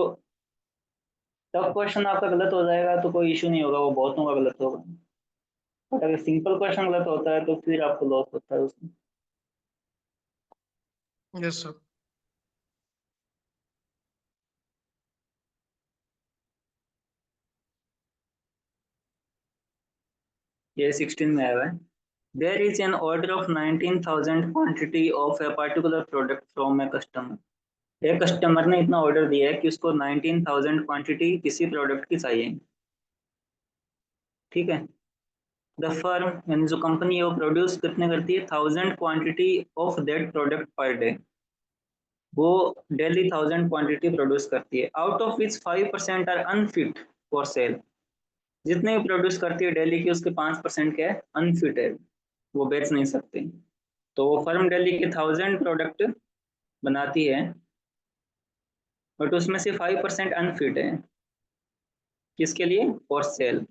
टफ क्वेश्चन आपका गलत हो जाएगा तो कोई इशू नहीं होगा, वो बहुतों का गलत होगा, बट अगर सिंपल क्वेश्चन गलत होता है तो फिर आपको लॉस होता है उसमें। Yes sir. ये 16 में आया हुआ है। There is an order of 19,000 quantity of a particular product from a customer. एक कस्टमर ने इतना ऑर्डर दिया है कि उसको 19,000 क्वांटिटी किसी प्रोडक्ट की चाहिए, ठीक है। द फर्म यानी जो कंपनी है वो प्रोड्यूस कितने करती है, 1,000 quantity of that product per day. वो डेली 1,000 क्वांटिटी प्रोड्यूस करती है, out of which 5% are unfit for sale. जितने भी प्रोड्यूस करती है डेली की, उसके 5% क्या है, अनफिट है, वो बेच नहीं सकते। तो वो फर्म डेली के 1,000 प्रोडक्ट बनाती है, बट उसमें से 5% अनफिट है, किसके लिए, फॉर सेल।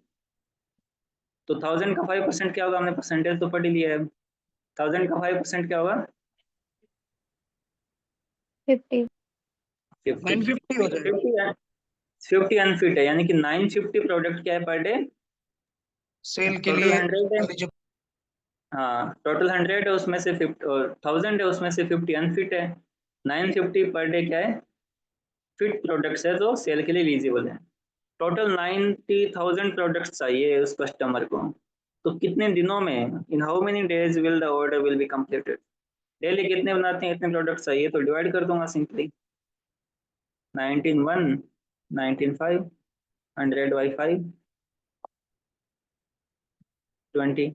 तो 1,000 का 5% क्या होगा, हमने परसेंटेज तो पढ़ ही लिया है। 1,000 का 5% क्या होगा, 50. 50। 950 हो जाएगा। 50 अनफिट है, यानी कि 950 प्रोडक्ट क्या है पर डे, सेल के टोटल लिए 100 है। eligible। हाँ, टोटल 100 है, उसमें से 50 और 1,000 है, उसमें से 50 अनफिट है। 950 पर डे क्या है, फिट प्रोडक्ट्स है जो सेल के लिए एलिजिबल है। टोटल 90,000 प्रोडक्ट्स चाहिए उस कस्टमर को। तो कितने दिनों में, in how many days will the order will be completed. Daily कितने बनाते हैं, इतने प्रोडक्ट चाहिए, तो डिवाइड कर दूंगा सिंपली, 19 1 19 5 100 बाई 5 20।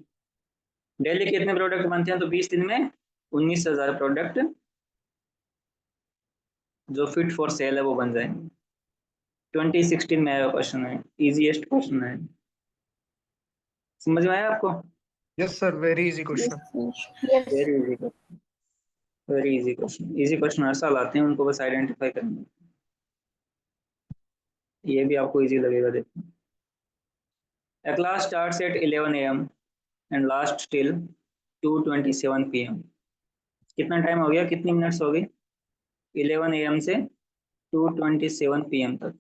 डेली कितने प्रोडक्ट बनते हैं, तो 20 दिन में 19,000 प्रोडक्ट जो फिट फॉर सेल है वो बन जाएंगे। 2016 में आया क्वेश्चन है, इजीएस्ट क्वेश्चन है, समझ में आया आपको। Yes sir, very easy Yes, question. sir. Yes. Very easy, very easy question. Easy question हर साल आते हैं, उनको बस आइडेंटिफाई करना। ये भी आपको इजी लगेगा, देखो। A class starts at 11 a.m. and lasts till 2:27 p.m. कितना टाइम हो गया, कितनी मिनट्स हो गई, 11 a.m. से 2:27 p.m. तक।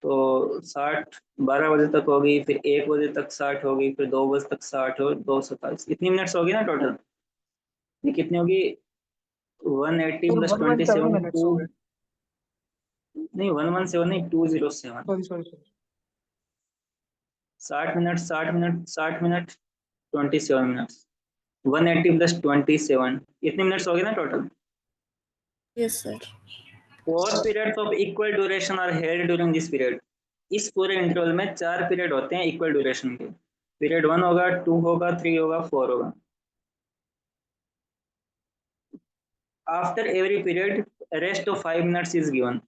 तो 60 12 बजे तक होगी, फिर 1 बजे तक 60 होगी, फिर 2 बजे तक 60 और 2:27, इतनी मिनट्स होगी ना टोटल। ये कितनी होगी, 180 और प्लस 117 27 मिनट्स टू, हो गए। नहीं 117 नहीं 207। Sorry sorry sorry. 60 minute 60 minute 60 minute 27 minutes, 180 plus 27, इतने मिनट्स हो गए ना total. Yes, sir. 4 periods of equal duration are held during this period. इस पूरे इंटरवल में 4 पीरियड होते हैं इक्वल ड्यूरेशन के। पीरियड 1 होगा, 2 होगा, 3 होगा, 4 होगा। After every period rest of 5 minutes is given.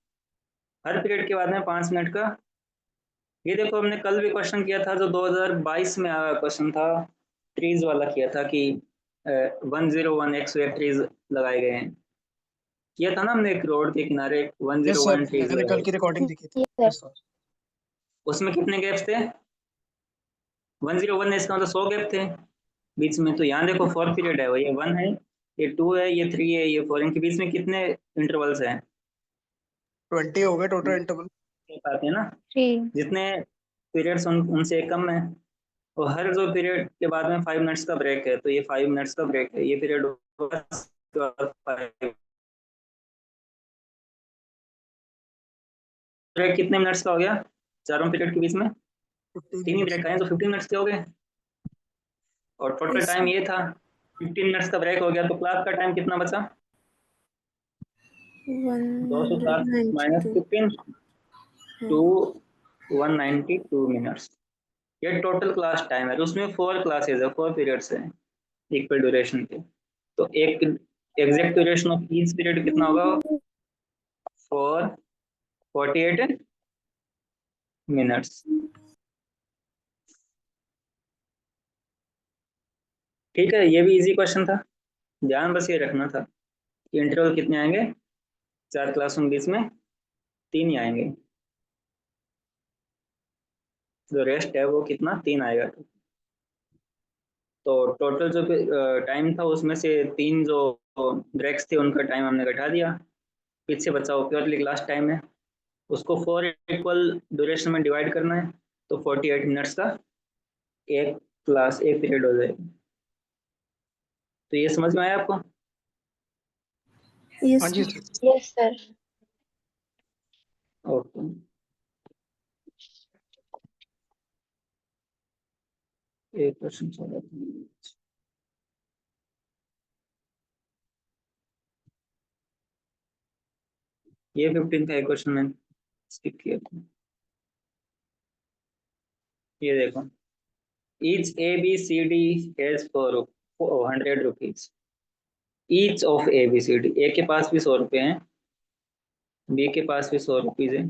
Her period के बाद में 5 मिनट का, ये देखो हमने कल भी क्वेश्चन किया था जो 2022 में आया क्वेश्चन था, ट्रीज वाला किया था कि 101 एक्स ट्रीज लगाए गए हैं। किया था ना हमने, एक रोड के किनारे यस सर, 101 ट्रीज मैंने कल लगाए। की रिकॉर्डिंग देखी थी। Yes, sir. Yes sir. उसमें कितने गैप्स थे, 101 है, इसका मतलब 100 गैप थे बीच में। तो यहाँ देखो 4 पीरियड है, वो ये 1 है, ये 2 है, ये 3 है, ये 4, इनके बीच में कितने इंटरवल्स हैं, 20 हो गए टोटल इंटरवल। आते हैं ना। 3. जितने पीरियड्स उनसे कम है, और हर जो पीरियड के बाद में 5 मिनट्स का ब्रेक है, तो ये 5 मिनट्स का ब्रेक है, ये पीरियड ब्रेक कितने मिनट्स का हो गया, चारों पीरियड के बीच में 15 3 ही मिनट्स। ब्रेक आए, तो 15 मिनट्स के हो गए। और टोटल Yes, टाइम sir. ये था, 15 मिनट्स का ब्रेक हो गया, तो क्लास का टाइम कितना बचा, 207 माइनस 192. 15 हाँ. To 192 minutes. ये टोटल क्लास टाइम है, तो उसमें 4 क्लासेज है, 4 पीरियड्स है इक्वल ड्यूरेशन के। तो एक exact duration of each period कितना होगा, 448 मिनट्स। ठीक है, ये भी इजी क्वेश्चन था, ध्यान बस ये रखना था कि इंटरवल कितने आएंगे, 4 क्लासों के बीच में 3 ही आएंगे, जो रेस्ट है वो कितना 3 आएगा। तो टोटल जो टाइम था उसमें से 3 जो ब्रेक्स थे उनका टाइम हमने घटा दिया, पीछे बचा वो प्योरली क्लास टाइम है, उसको 4 इक्वल ड्यूरेशन में डिवाइड करना है, तो 48 मिनट्स का एक क्लास एक पीरियड हो जाएगा। तो ये समझ में आया आपको। Yes, हाँ जी sir. Sir. Yes, sir. Okay. एक क्वेश्चन छोड़ा था। ये 15 का एक क्वेश्चन मैंने स्किप किया था। ये देखो, each A B C D has four 100 rupees. Each of A B C D, A के पास भी 100 रुपये हैं, बी के पास भी 100 रुपीज है,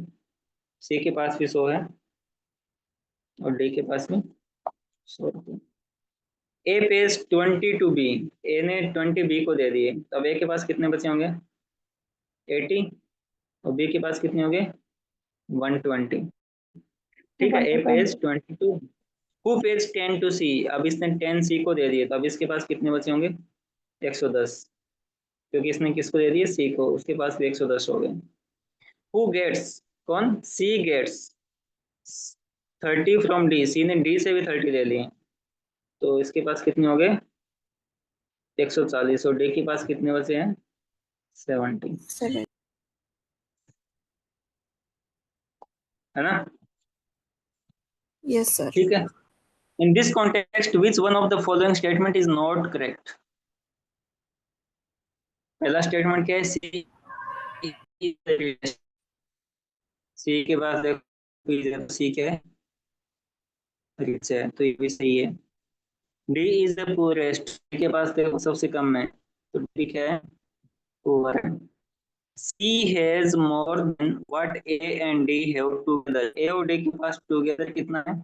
सी के पास भी 100 है, और डी के पास भी 100 रुपये। ए पेज 20 टू बी, ए ने 20 बी को दे दिए, तब ए के पास कितने बचे होंगे? 80। और बी के पास कितने होंगे? 120। ठीक है, ए पेज 22, हु पेज 10 टू सी, अब इसने 10 सी को दे दिए, तो अब इसके पास कितने बचे होंगे? 110, क्योंकि इसने किसको दे दिए? सी को, उसके पास भी 110 हो गए। हु गेट्स, कौन? सी गेट्स 30 फ्रॉम डी, सी ने डी से भी 30 ले लिए, तो इसके पास कितने हो गए? 140। और डी के पास कितने बचे हैं? 70, 7. है ना? Yes, sir. ठीक है। In this context which one of the following statement is not correct? पहला स्टेटमेंट क्या है? सी के पास देखो, सी क्या है? रिच है, तो ये भी सही है। डी इज द पुअरेस्ट, के पास देखो सबसे कम है, तो डी क्या है? पुअर है। C has more than what A and D have together, A और डी के पास टुगेदर कितना है?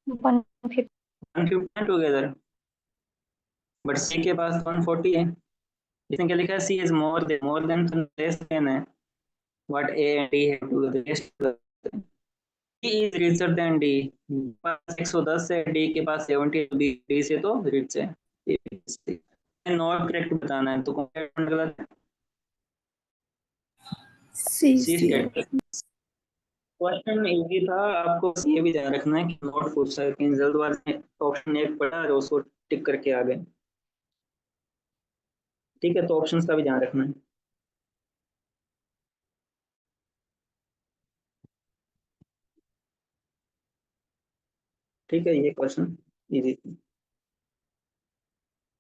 150। 150 टुगेदर, बट सी के पास 140 है। इसने क्या लिखा है? सी इज मोर देन तो लेस देन है, what A and D have together. D is richer than D, पास 110 है, डी के पास 70, डी से तो रिच है। नॉट करेक्ट बताना है, तो कॉम्प्लीमेंट गलत है। C, सी C. स्टेटमेंट। क्वेश्चन इजी था, आपको बस ये भी ध्यान रखना है कि नोट पूछ सकते हैं, जल्दबाजी में ऑप्शन एक पढ़ा और उसको टिक करके आ गए। ठीक है, तो ऑप्शंस का भी ध्यान रखना है। ठीक है, ये क्वेश्चन इजी था।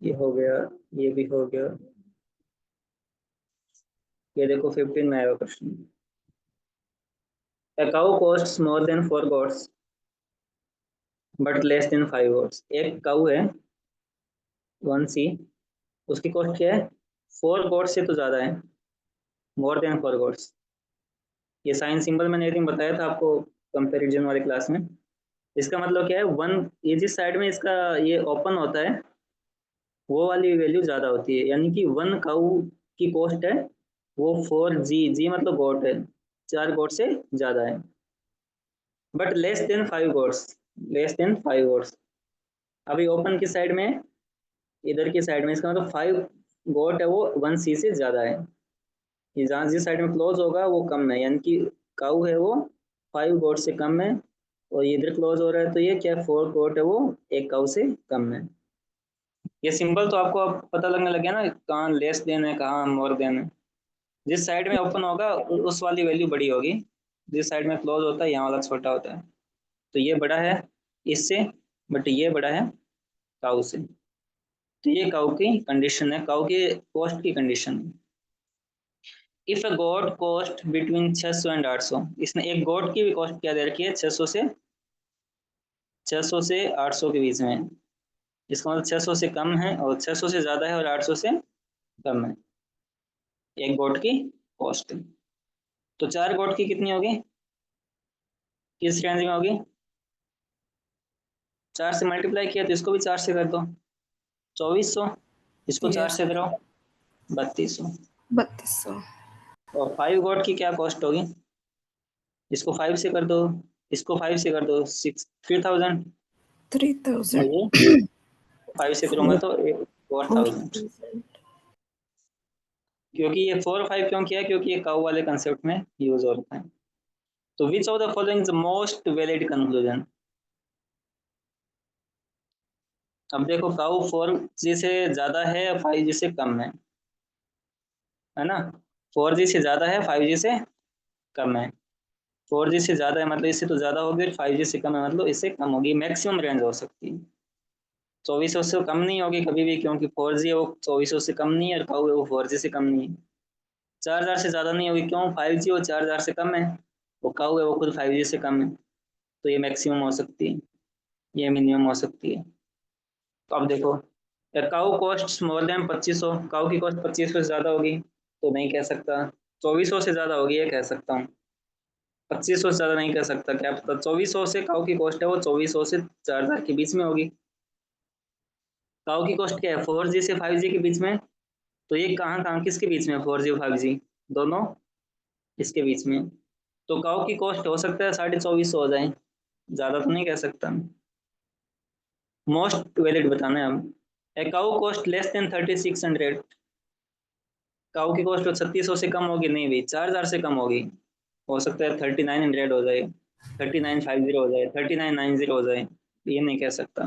ये हो गया, ये भी हो गया। ये देखो 15 में आएगा question. A cow costs more than 4 goats but less than 5 goats। एक काऊ है 1C, उसकी कॉस्ट क्या है? 4 गोट से तो ज्यादा है, मोर देन 4 गोट्स। ये साइन सिंबल मैंने एक दिन बताया था आपको कंपैरिजन वाली क्लास में। इसका मतलब क्या है? वन, ये जिस साइड में इसका ये ओपन होता है वो वाली वैल्यू ज्यादा होती है, यानी कि 1 काऊ की कॉस्ट है वो 4G, जी मतलब गोट है, 4 गोट से ज्यादा है। But less than 5 goats, less than 5 goats. अभी ओपन की साइड में, इधर की साइड में, इसका मतलब 5 गोट है वो 1C से ज्यादा है। ये जहाँ जिस साइड में क्लोज होगा वो कम है, यानी कि काऊ है वो 5 गोट से कम है, और इधर क्लोज हो रहा है तो ये क्या 4 गोट है वो एक काऊ से कम है। ये सिंबल तो आपको अब पता लगने लग गया ना, कहाँ लेस देन है कहाँ मोर देन है। जिस साइड में ओपन होगा उस वाली वैल्यू बड़ी होगी, जिस साइड में क्लोज होता है यहाँ वाला छोटा होता है। तो ये बड़ा है इससे, बट ये बड़ा है काऊ से। तो ये काऊ की कंडीशन है, काऊ के कॉस्ट की कंडीशन है। If a goat cost between 600 and 800, इसने एक गोट की भी कॉस्ट क्या दे रखी है? 600 से 800 के बीच में। इसका मतलब 600 से कम है और 600 से ज्यादा है और 800 से कम है एक गोट की कॉस्ट। तो 4 गोट की कितनी होगी? किस रेंज में होगी? 4 से मल्टीप्लाई किया तो इसको भी 4 से कर दो, 2400। इसको 4 Yes, से करो 3200। 3200. और 5 गोट की क्या कॉस्ट होगी? इसको 5 से कर दो, इसको 5 से कर दो 3000, 3000. और ये 5 से करूंगा तो 4000। 4000. क्योंकि ये 4 और 5 क्यों किया? क्योंकि ये काउ वाले कंसेप्ट में यूज होता है। तो which of the following is most valid conclusion? अब देखो, काउ 4G से ज्यादा है, 5G से कम है ना? 4G से ज्यादा है, 5G से कम है। 4G से ज़्यादा है मतलब इससे तो ज़्यादा होगी, 5G से कम है मतलब इससे कम होगी, मैक्सिमम रेंज हो सकती है। 2400 से कम नहीं होगी कभी भी, क्योंकि 4G है वो 2400 से कम नहीं है, और काऊ है वो 4G से कम नहीं है। 4000 से ज़्यादा नहीं होगी, क्यों? 5G वो 4000 से कम है, वो काऊ है वो खुद 5G से कम है, तो ये मैक्सिमम हो सकती है, ये मिनिमम हो सकती है। तो अब देखो, काऊ कॉस्ट मोर देन 2500, काऊ की कॉस्ट 2500 से ज़्यादा होगी तो नहीं कह सकता। 2400 से ज़्यादा होगी ये कह सकता हूँ, 2500 से ज़्यादा नहीं कह सकता, क्या पता। 2400 से काऊ की कॉस्ट है वो 2400 से 4000 के बीच में होगी। काऊ की कॉस्ट क्या है? 4G से 5G के बीच में, तो ये कहाँ कहाँ किसके बीच में? 4G और 5G दोनों इसके बीच में। तो काऊ की कॉस्ट हो सकता है 2450 हो जाए, ज़्यादा तो नहीं कह सकता। मोस्ट वैलिड बताना है अब। ए काऊ कॉस्ट लेस देन 3600, काऊ की कॉस्ट 3600 से कम होगी नहीं भाई, 4000 से कम होगी। हो सकता है 3900 हो जाए, 3950 हो जाए, 3990 हो जाए, ये नहीं कह सकता।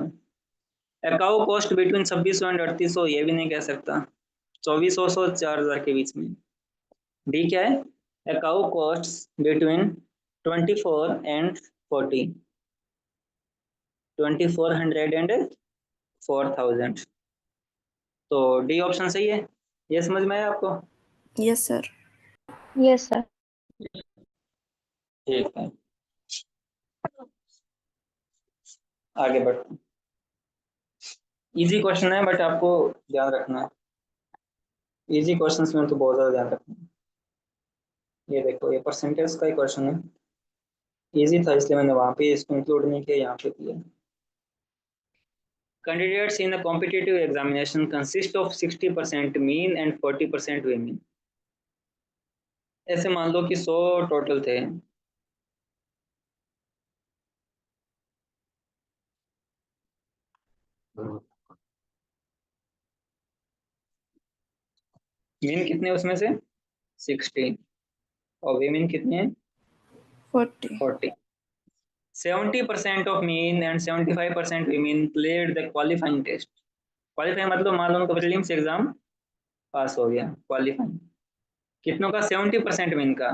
अकाउ कॉस्ट बिटवीन 2600 एंड 3800, ये भी नहीं कह सकता। 2400 से 4000 के बीच में। डी क्या है? A cow cost between 24 and 40, 2400 and 4000। तो डी ऑप्शन सही है, ये समझ में आया आपको? Yes, sir. Yes, sir. ठीक है, आगे बढ़ते हैं। इजी क्वेश्चन है बट आपको ध्यान रखना है, इजी क्वेश्चंस में तो बहुत ज़्यादा ध्यान रखना है। ये देखो, ये परसेंटेज का ही क्वेश्चन है, इजी था इसलिए मैंने वहाँ पे इसको इंक्लूड नहीं किया, यहाँ पे किया। Candidates in a competitive examination consist of 60% mean and 40% women। ऐसे मान लो कि 100 टोटल थे, मीन कितने उसमें से? 60, और women कितने हैं? 40. 40। 70% of mean and 75% women cleared the qualifying test। Qualifying मतलब मान लो उनका प्रीलिम्स एग्जाम पास हो गया, क्वालिफाइंग। कितनों का? 70% मीन का,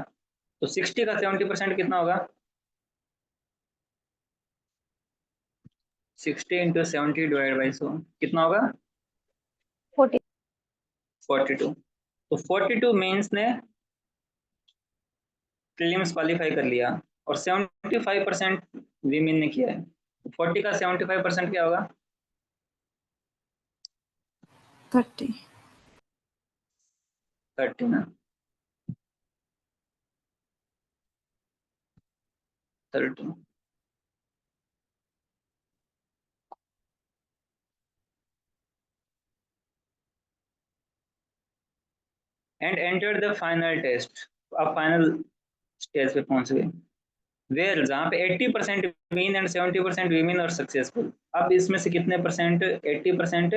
तो 60 का 70% कितना होगा? 60 इंटू 70 डिवाइड बाई 100 कितना होगा? 40. 42। तो 42 मेंस ने प्रीलिम्स क्वालिफाई कर लिया, और 75% वीमेन ने किया है। 40 का 75% क्या होगा? 30. 30 ना, 30। And enter the final test. अब फाइनल स्टेज पे पहुंच गए, वेयर जहाँ पे 80% मेन एंड 70% वीमेन और सक्सेसफुल। अब इसमें से कितने परसेंट? 80%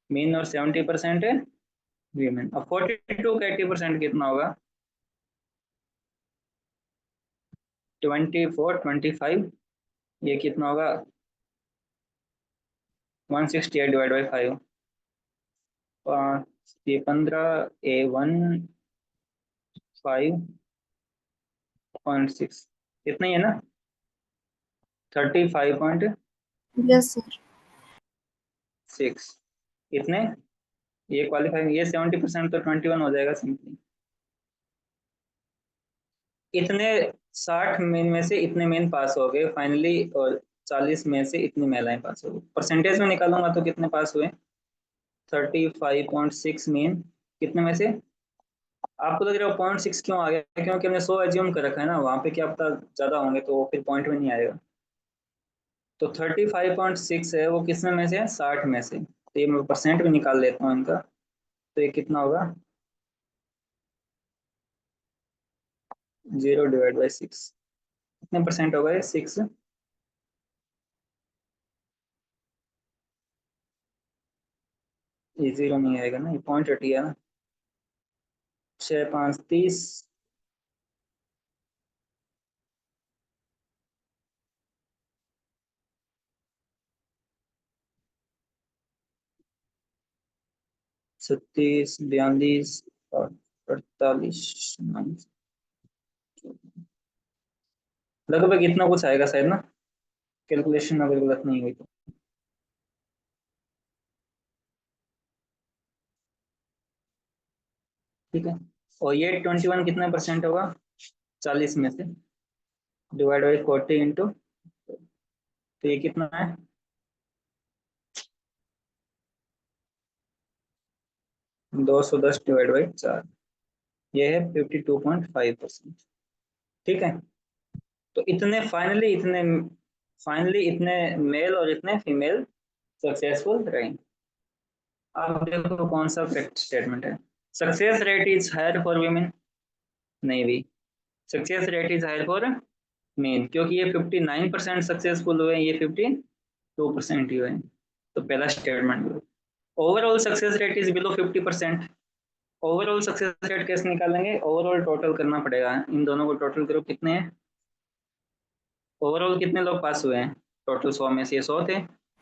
मेन और 70% वीमेन। अब 42 का 80% कितना होगा? 24, 25, ये कितना होगा? 168 डिवाइड बाई 5, 15, A1 5.6, इतना ही है ना? 35.6 Yes, sir. इतने। ये क्वालिफाई, ये 70% तो 21 हो जाएगा सिंपली। इतने 60 मेन में से इतने मेन पास हो गए फाइनली, और 40 में से इतनी महिलाएं पास हो गई। परसेंटेज में निकालूंगा तो कितने पास हुए? 35.6 मेन, कितने में से? आपको लग रहा है 0.6 क्यों आ गया? क्योंकि हमने 100 एज्यूम कर रखा है ना, वहां पे क्या पता ज्यादा होंगे तो वो फिर पॉइंट में नहीं आएगा। तो 35.6 है वो किस में से है? 60 में से। तो ये मैं परसेंट भी निकाल लेता हूँ इनका, तो ये कितना होगा? 0 डिवाइड बाई 6, कितने परसेंट होगा ये? 6। ये 0 नहीं आएगा ना, ये पॉइंट हट गया ना। 6, 5, 30, 36, 42 और 48, लगभग इतना कुछ आएगा शायद ना, कैलकुलेशन अगर गलत नहीं हुई तो। ठीक है, और ये 21 कितना परसेंट होगा 40 में से, डिवाइड बाई 40 इंटू, तो ये कितना है 210 डिवाइड बाई 4, ये है 52.5%। ठीक है, तो इतने फाइनली इतने मेल और इतने फीमेल सक्सेसफुल रहे। अब देखो कौन सा फैक्ट स्टेटमेंट है, success rate is higher for women, नहीं भी, success rate is higher for men, क्योंकि ये 59% सक्सेसफुल हुए, ये 52% ही हुए। तो पहला statement, overall success rate is below 50%। Overall success rate कैसे निकालेंगे, ओवरऑल टोटल करना पड़ेगा, इन दोनों को टोटल करो कितने हैं, ओवरऑल कितने लोग पास हुए हैं, टोटल 100 में से ये 100 थे,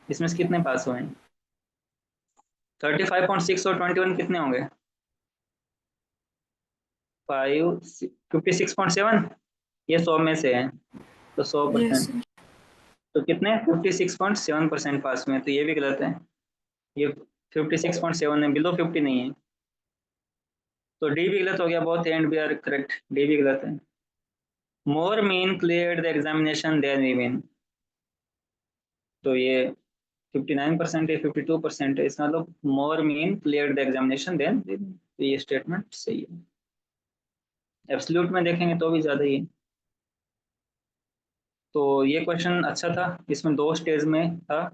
इसमें से कितने पास हुए हैं 35.6 और 21 कितने होंगे 56.7, ये 100 में से है तो 100%, Yes, sir. तो कितने 56.7% पास हुए हैं, तो ये भी गलत है, ये 56.7 है, बिलो 50 नहीं है, तो डी भी गलत हो गया, both and B are correct, D भी गलत है। More men clear the examination than women, तो ये 59% है, 52% है, इसका मतलब more men clear the examination than women, तो ये स्टेटमेंट सही है। एब्सोल्यूट में देखेंगे तो भी ज्यादा ही है। तो ये क्वेश्चन अच्छा था, इसमें 2 स्टेज में था,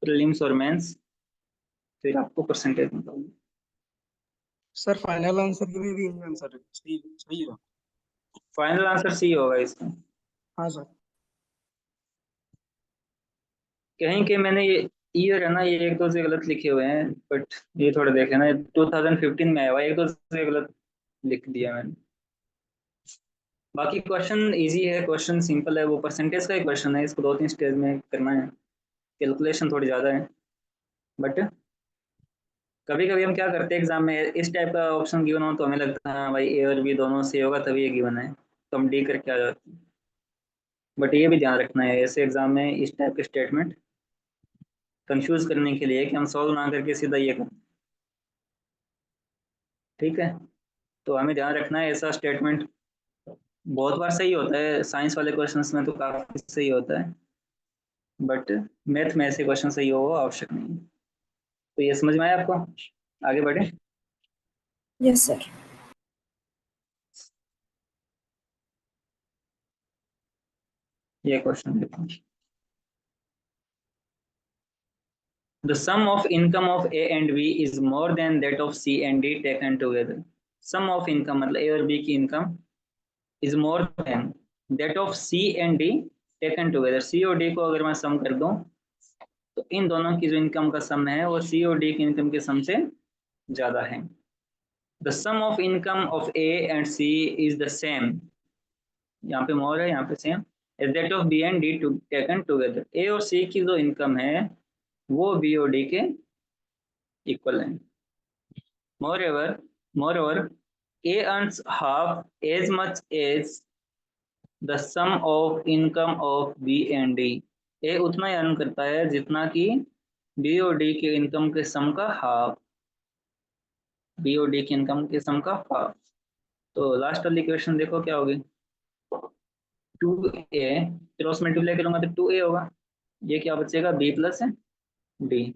प्रीलिम्स और मेंस, फिर आपको परसेंटेज निकालना। सर फाइनल आंसर के लिए भी यही आंसर है, सही सही है। फाइनल आंसर सी होगा इसका। हाँ सर। कहीं के मैंने ये ईयर है ना, ये एक दो से गलत लिखे हुए हैं, बट ये थोड़ा देखे ना, 2015 में आया हुआ है, एक दो से गलत लिख दिया मैंने। बाकी क्वेश्चन इजी है, क्वेश्चन सिंपल है, वो परसेंटेज का ही क्वेश्चन है, इसको 2-3 स्टेज में करना है, कैलकुलेशन थोड़ी ज़्यादा है, बट कभी कभी हम क्या करते हैं एग्जाम में, इस टाइप का ऑप्शन गिवन हो तो हमें लगता है हाँ भाई ए और बी दोनों से होगा तभी ये गिवन है, तो हम डी करके आ जाते हैं। बट ये भी ध्यान रखना है ऐसे एग्जाम में इस टाइप के स्टेटमेंट कंफ्यूज करने के लिए कि हम सॉल्व ना करके सीधा ये करें। ठीक है, तो हमें ध्यान रखना है ऐसा स्टेटमेंट बहुत बार सही होता है, साइंस वाले क्वेश्चंस में तो काफी सही होता है, बट मैथ में ऐसे क्वेश्चन सही हो आवश्यक नहीं है। तो ये समझ में आया आपको, आगे बढ़े। Yes, sir. ये क्वेश्चन देखो, the sum of income of A and B is more than that of C and D taken together. Sum of income मतलब A और B की income is more than that of C and D taken together. C और D को अगर मैं सम कर दूं तो इन दोनों की जो इनकम का सम है वो C और D की इनकम के सम से ज्यादा है। The sum of income of A and C is the same, यहाँ पे मोर है यहाँ पे same, as that of B and D taken together. A और C की जो इनकम है वो B और D के इक्वल है। Moreover, moreover, A earns half as much as the sum of income of B and D. A उतना ही earn करता है जितना कि B और D के इनकम के सम का हाफ, B और D की इनकम के सम का हाफ। तो लास्ट वाली क्वेश्चन देखो क्या होगी, 2A क्रॉस मल्टीप्लाई करूंगा तो 2A होगा, ये क्या बचेगा B प्लस D।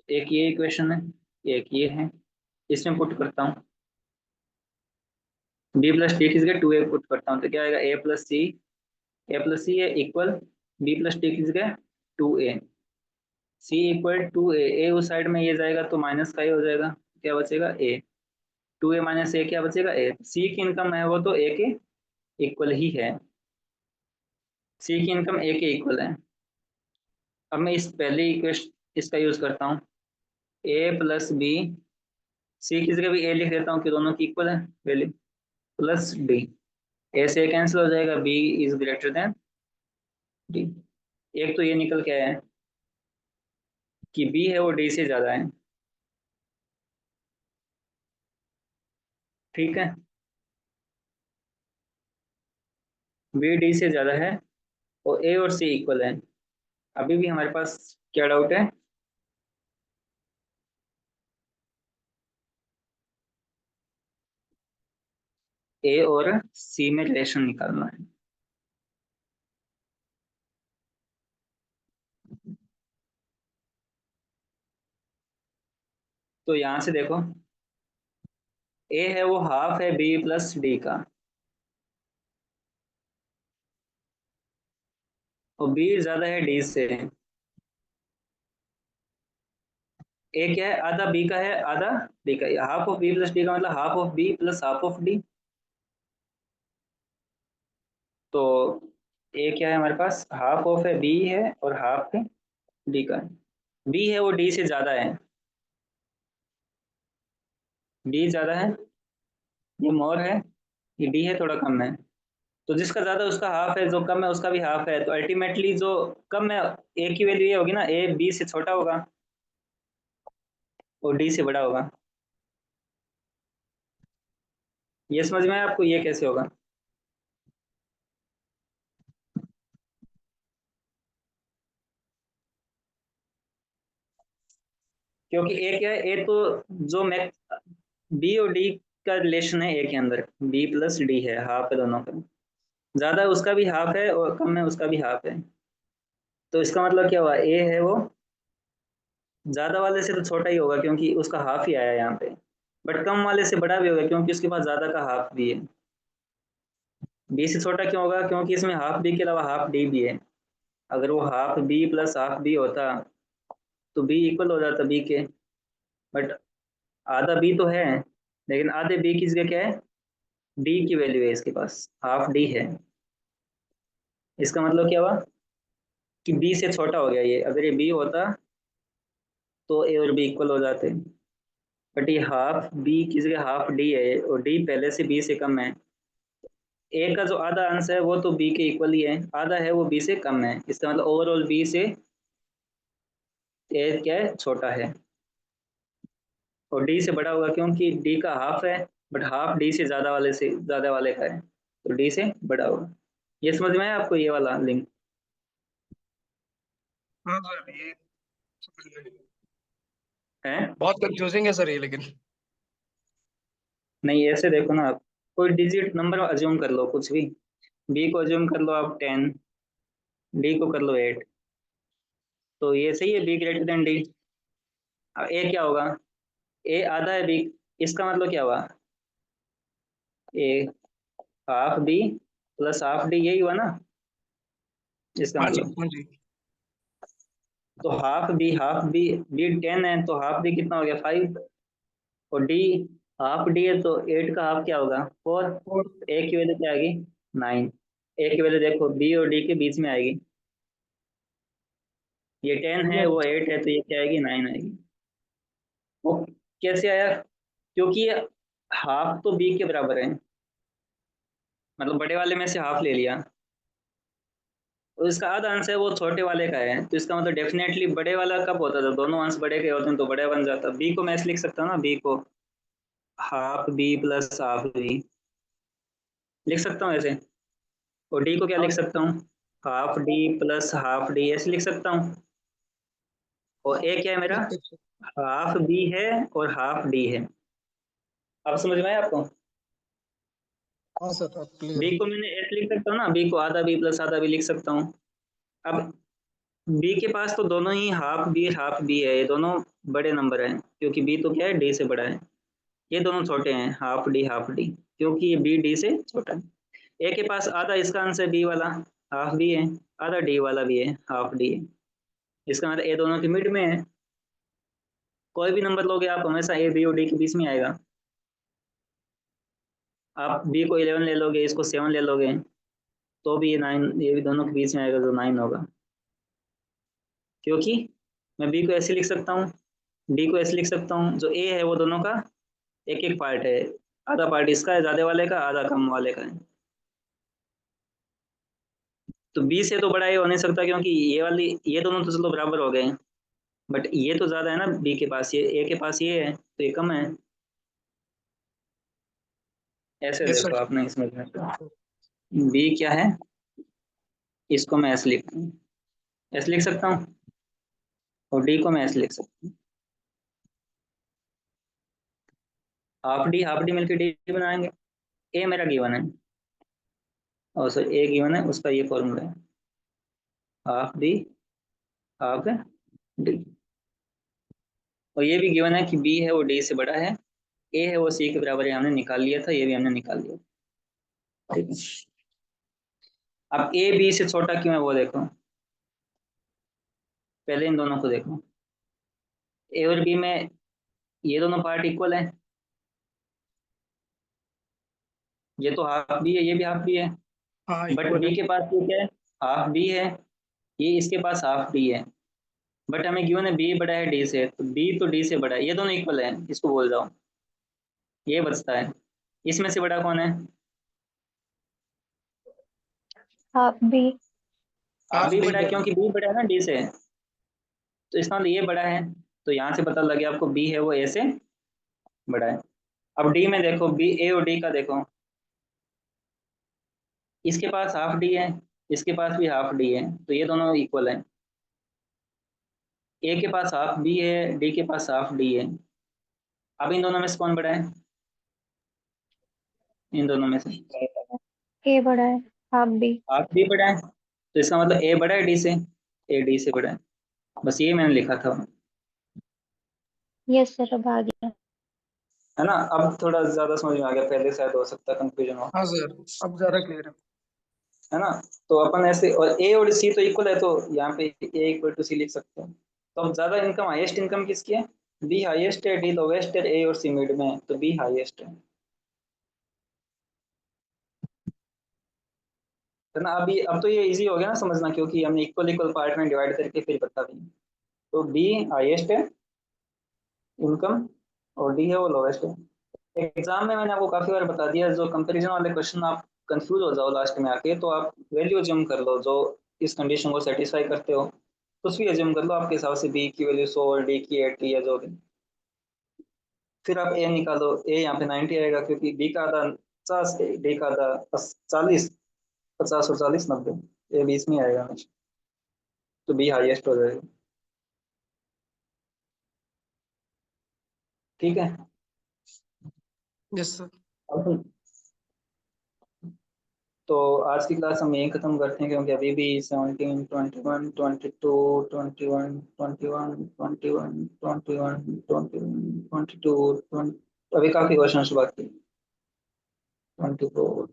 एक ये इक्वेशन है, एक ये है, इसमें पुट करता हूँ बी प्लस डी की जगह 2A पुट करता हूँ तो क्या आएगा ए प्लस सी है इक्वल बी प्लस डी की जगह 2A, सी इक्वल 2A, ए उस साइड में ये जाएगा तो माइनस का ही हो जाएगा, क्या बचेगा ए, 2A माइनस ए क्या बचेगा ए, सी की इनकम है वो तो ए के इक्वल ही है, सी की इनकम ए के इक्वल है। अब मैं इस पहले इक्वेशन इसका यूज करता हूँ, ए प्लस बी, सी की जगह भी ए लिख देता हूँ कि दोनों की इक्वल है वैल्यू, प्लस डी, ए से कैंसिल हो जाएगा, B is greater than D. एक तो ये निकल के आया है कि बी है वो डी से ज्यादा है। ठीक है, बी डी से ज़्यादा है और ए और सी इक्वल है। अभी भी हमारे पास क्या डाउट है? ए और सी में रिलेशन निकालना है। तो यहाँ से देखो, ए है वो हाफ है बी प्लस डी का, और बी ज़्यादा है डी से। ए क्या है? आधा बी का है, आधा डी का। Half of B plus D का मतलब half of B plus half of D. तो ए क्या है हमारे पास? हाफ ऑफ है बी है और हाफ है डी का है। बी है वो डी से ज़्यादा है, डी ज़्यादा है, ये मोर है, ये डी है थोड़ा कम है। तो जिसका ज़्यादा उसका हाफ है, जो कम है उसका भी हाफ है। तो अल्टीमेटली जो कम है, ए की वैल्यू ये होगी ना, ए बी से छोटा होगा और डी से बड़ा होगा। ये समझ में आया आपको? ये कैसे होगा? क्योंकि ए क्या है? ए तो जो मैक्स बी और डी का रिलेशन है ए के अंदर, बी प्लस डी है, हाफ है दोनों का। ज्यादा है उसका भी हाफ है और कम है उसका भी हाफ है। तो इसका मतलब क्या हुआ? ए है वो ज्यादा वाले से तो छोटा ही होगा क्योंकि उसका हाफ ही आया यहाँ पे, बट कम वाले से बड़ा भी होगा क्योंकि उसके पास ज्यादा का हाफ भी है। बी से छोटा क्यों होगा? क्योंकि इसमें हाफ बी के अलावा हाफ डी भी है। अगर वो half B plus half B होता तो बी इक्वल हो जाता बी के, बट आधा बी तो है, लेकिन आधे बी की जगह क्या है? डी की वैल्यू है इसके पास, हाफ डी है। इसका मतलब क्या हुआ कि बी से छोटा हो गया ये। अगर ये बी होता तो ए और बी इक्वल हो जाते, बट ये हाफ बी की जगह हाफ डी है और डी पहले से बी से कम है। ए का जो आधा अंश है वो तो बी के इक्वल ही है, आधा है वो बी से कम है। इसका मतलब ओवरऑल बी से ए क्या है? छोटा है। और डी से बड़ा होगा क्योंकि डी का हाफ है, बट हाफ डी से ज्यादा वाले का है, तो डी से बड़ा होगा। ये समझ में आया आपको ये वाला लिंक? हाँ सर, ये समझ में नहीं। है? बहुत कंफ्यूजिंग है सर ये, लेकिन नहीं, ऐसे देखो ना आप, कोई डिजिट नंबर अज्यूम कर लो कुछ भी। बी को अज्यूम कर लो आप 10, डी को कर लो 8। तो ये सही है, बी ग्रेटर देन डी। अब ए क्या होगा? ए आधा है बी, इसका मतलब क्या हुआ? A half B plus half D, यही हुआ ना इसका हाँ जी, मतलब। हाँ जी। तो हाफ बी, बी 10 है तो हाफ डी कितना हो गया? 5। और डी हाफ डी है तो 8 का हाफ क्या होगा? 4। और ए की वैल्यू क्या आएगी? 9। ए की वैल्यू देखो बी और डी के बीच में आएगी, ये 10 है वो 8 है, तो ये क्या आएगी? 9 आएगी। वो कैसे आया? क्योंकि ये हाफ तो बी के बराबर है, मतलब बड़े वाले में से हाफ ले लिया, तो इसका आधा अंश है वो छोटे वाले का है। तो इसका मतलब डेफिनेटली बड़े वाला कब होता था? दोनों अंश बड़े के होते हैं तो बड़ा बन जाता। बी को मैं ऐसे लिख सकता हूँ ना, बी को half B plus half B लिख सकता हूँ ऐसे। और डी को क्या लिख सकता हूँ? Half D plus half D ऐसे लिख सकता हूँ। और ए क्या है मेरा? हाफ बी है और हाफ डी है। अब समझ में आया आपको? हाँ सर, अब क्लियर बी है। को मैंने ऐसे लिख सकता हूँ ना, बी को आधा बी प्लस आधा बी लिख सकता हूँ। अब बी के पास तो दोनों ही हाफ बी है, ये दोनों बड़े नंबर हैं क्योंकि बी तो क्या है? डी से बड़ा है। ये दोनों छोटे हैं, हाफ डी, क्योंकि ये बी डी से छोटा है। ए के पास आधा इसका आंसर बी वाला हाफ बी है, आधा डी वाला भी है हाफ डी है। इसका मतलब ए दोनों के मिड में है। कोई भी नंबर लोगे आप हमेशा ए बी और डी के बीच में आएगा। आप बी को 11 ले लोगे, इसको 7 ले लोगे, तो भी ये 9, ये भी दोनों के बीच में आएगा, तो 9 होगा। क्योंकि मैं बी को ऐसे लिख सकता हूँ, डी को ऐसे लिख सकता हूँ, जो ए है वो दोनों का एक एक पार्ट है। आधा पार्ट इसका है ज्यादा वाले का, आधा कम वाले का है। तो बी से तो बड़ा ये हो नहीं सकता क्योंकि ये वाली, ये दोनों तो चलो बराबर हो गए, बट ये तो ज्यादा है ना बी के पास, ये ए के पास ये है तो ये कम है। ऐसे यस देखो सर। आप नहीं समझ में आता। बी क्या है, इसको मैं एस लिख सकता हूँ, और डी को मैं एस लिख सकता हूँ। हाफ डी मिलकर डी बनाएंगे। ए मेरा गिवन है, और सर ए गिवन है, उसका ये फॉर्मूला है, हाफ बी हाफ डी। और ये भी गिवन है कि बी है वो डी से बड़ा है, ए है वो सी के बराबर है, हमने निकाल लिया था, ये भी हमने निकाल लिया। ठीक है, अब ए बी से छोटा क्यों है वो देखो, पहले इन दोनों को देखो। ए और बी में ये दोनों पार्ट इक्वल है, ये तो हाफ बी है, ये भी हाफ बी है, हाँ बट इक्वल है। बी के पास ये क्या है, हाफ बी है, ये इसके पास हाफ डी है, बट हमें गिवन है बी बड़ा है डी से, तो बी तो डी से बड़ा है, ये दोनों इक्वल है, इसको बोल जाओ, ये बचता है। इसमें से बड़ा कौन है, half B. Half half B D बड़ा है, बड़ा है। क्योंकि बी बड़ा है ना डी से, तो इसका मतलब ये बड़ा है, तो यहाँ से पता लग गया आपको बी है वो ए से बड़ा है। अब डी में देखो, बी ए और डी का देखो, इसके पास हाफ डी है, इसके पास भी हाफ डी है, तो ये दोनों इक्वल है। ए के पास हाफ बी है, डी के पास हाफ डी है, अब इन दोनों में से कौन बड़ा है, इन दोनों में से ए बड़ा है, हाफ बी। हाफ बी बड़ा है, तो इसका मतलब ए बड़ा है डी से, ए डी से बड़ा है, बस ये मैंने लिखा था, यस सर, अब आ गया। है ना। अब थोड़ा ज्यादा समझ में आ गया, पहले शायद हो सकता है कंफ्यूजन हो, हाँ सर, अब ज्यादा क्लियर है। है ना। तो अपन ऐसे, और ए और सी तो इक्वल है, तो यहाँ पे ए इक्वल टू सी लिख सकते हैं। तो अब ज्यादा इनकम, हाईएस्ट इनकम किसकी है, बी हाईएस्ट है, डी लोवेस्ट है, ए और सी मिड में है, तो बी हाईएस्ट है ना। अभी अब तो ये इजी हो गया ना समझना, क्योंकि हमने इक्वल इक्वल पार्ट में डिवाइड करके फिर बता देंगे। तो बी हाईएस्ट है इनकम, और डी है वो लोवेस्ट है। एग्जाम में मैंने आपको काफी बार बता दिया, जो कंपैरिजन वाले क्वेश्चन आप कंफ्यूज हो जाओ लास्ट में आके, तो आप वैल्यू अज्यूम कर लो जो इस कंडीशन को सेटिस्फाई करते हो, कुछ भी अज्यूम कर लो आपके हिसाब से, बी की वैल्यू 100 और डी की 80 या जो भी। फिर आप ए निकालो, ए यहाँ पे 90 आएगा, क्योंकि बी का आधा 50, डी का आधा 40, 50 और 40 90, ये 20 में आएगा हमेशा, तो बी हाईएस्ट हो जाएगा। ठीक है। Yes sir. अब तो आज की क्लास हम यहीं खत्म करते हैं, क्योंकि अभी भी 17 21 22 21 21 21 21 21 22 अभी काफी क्वेश्चन बाकी, 24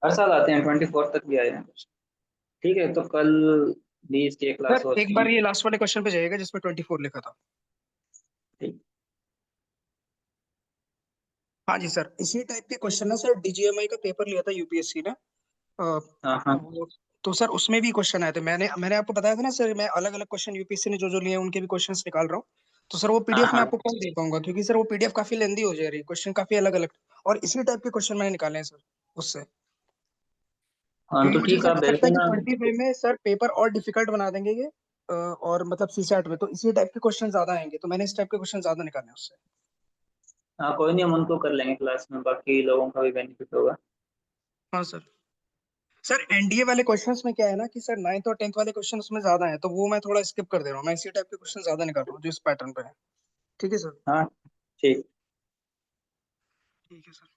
हर साल आते हैं, 24 तक भी आए हैं। ठीक है, तो कल 20 की क्लास सर और एक बार ये लास्ट वाले क्वेश्चन पे जाइएगा जिसमें 24 लिखा था। ठीक। हाँ जी सर, इसी टाइप के क्वेश्चन ना सर, डीजीएमआई का पेपर लिया था यूपीएससी ने। हाँ हाँ वो तो सर उसमें भी क्वेश्चन आए थे। मैंने मैंने आपको बताया था ना सर, मैं अलग अलग क्वेश्चन यूपीएससी ने जो जो लिए हैं उनके भी क्वेश्चंस निकाल रहा हूँ। तो सर वो हाँ पीडीएफ मैं हाँ आपको कल दे पाऊंगा, क्योंकि सर वो पीडीएफ काफी लेंदी हो जा रही है, क्वेश्चन काफी अलग अलग, और इसी टाइप के क्वेश्चन मैंने निकाले हैं सर उससे। हाँ, क्योंकि तो मुझे ठीक सर है, आप ऐसा भेज लगता है कि देना। 25 में सर पेपर और डिफिकल्ट बना देंगे ये, और मतलब सीसैट में तो इसी टाइप के क्वेश्चन ज्यादा आएंगे, तो मैंने इस टाइप के क्वेश्चन ज्यादा निकाले हैं उससे। हाँ कोई नहीं, हम उनको कर लेंगे क्लास में, बाकी लोगों का भी बेनिफिट होगा। हाँ सर। सर एनडीए वाले क्वेश्चंस में क्या है ना कि सर 9th और 10th वाले क्वेश्चन उसमें ज्यादा हैं, तो वो मैं थोड़ा स्किप कर दे रहा हूँ, मैं इसी टाइप के क्वेश्चन ज्यादा निकाल रहा हूँ जो इस पैटर्न पे है। ठीक है सर। हाँ ठीक। ठीक है सर।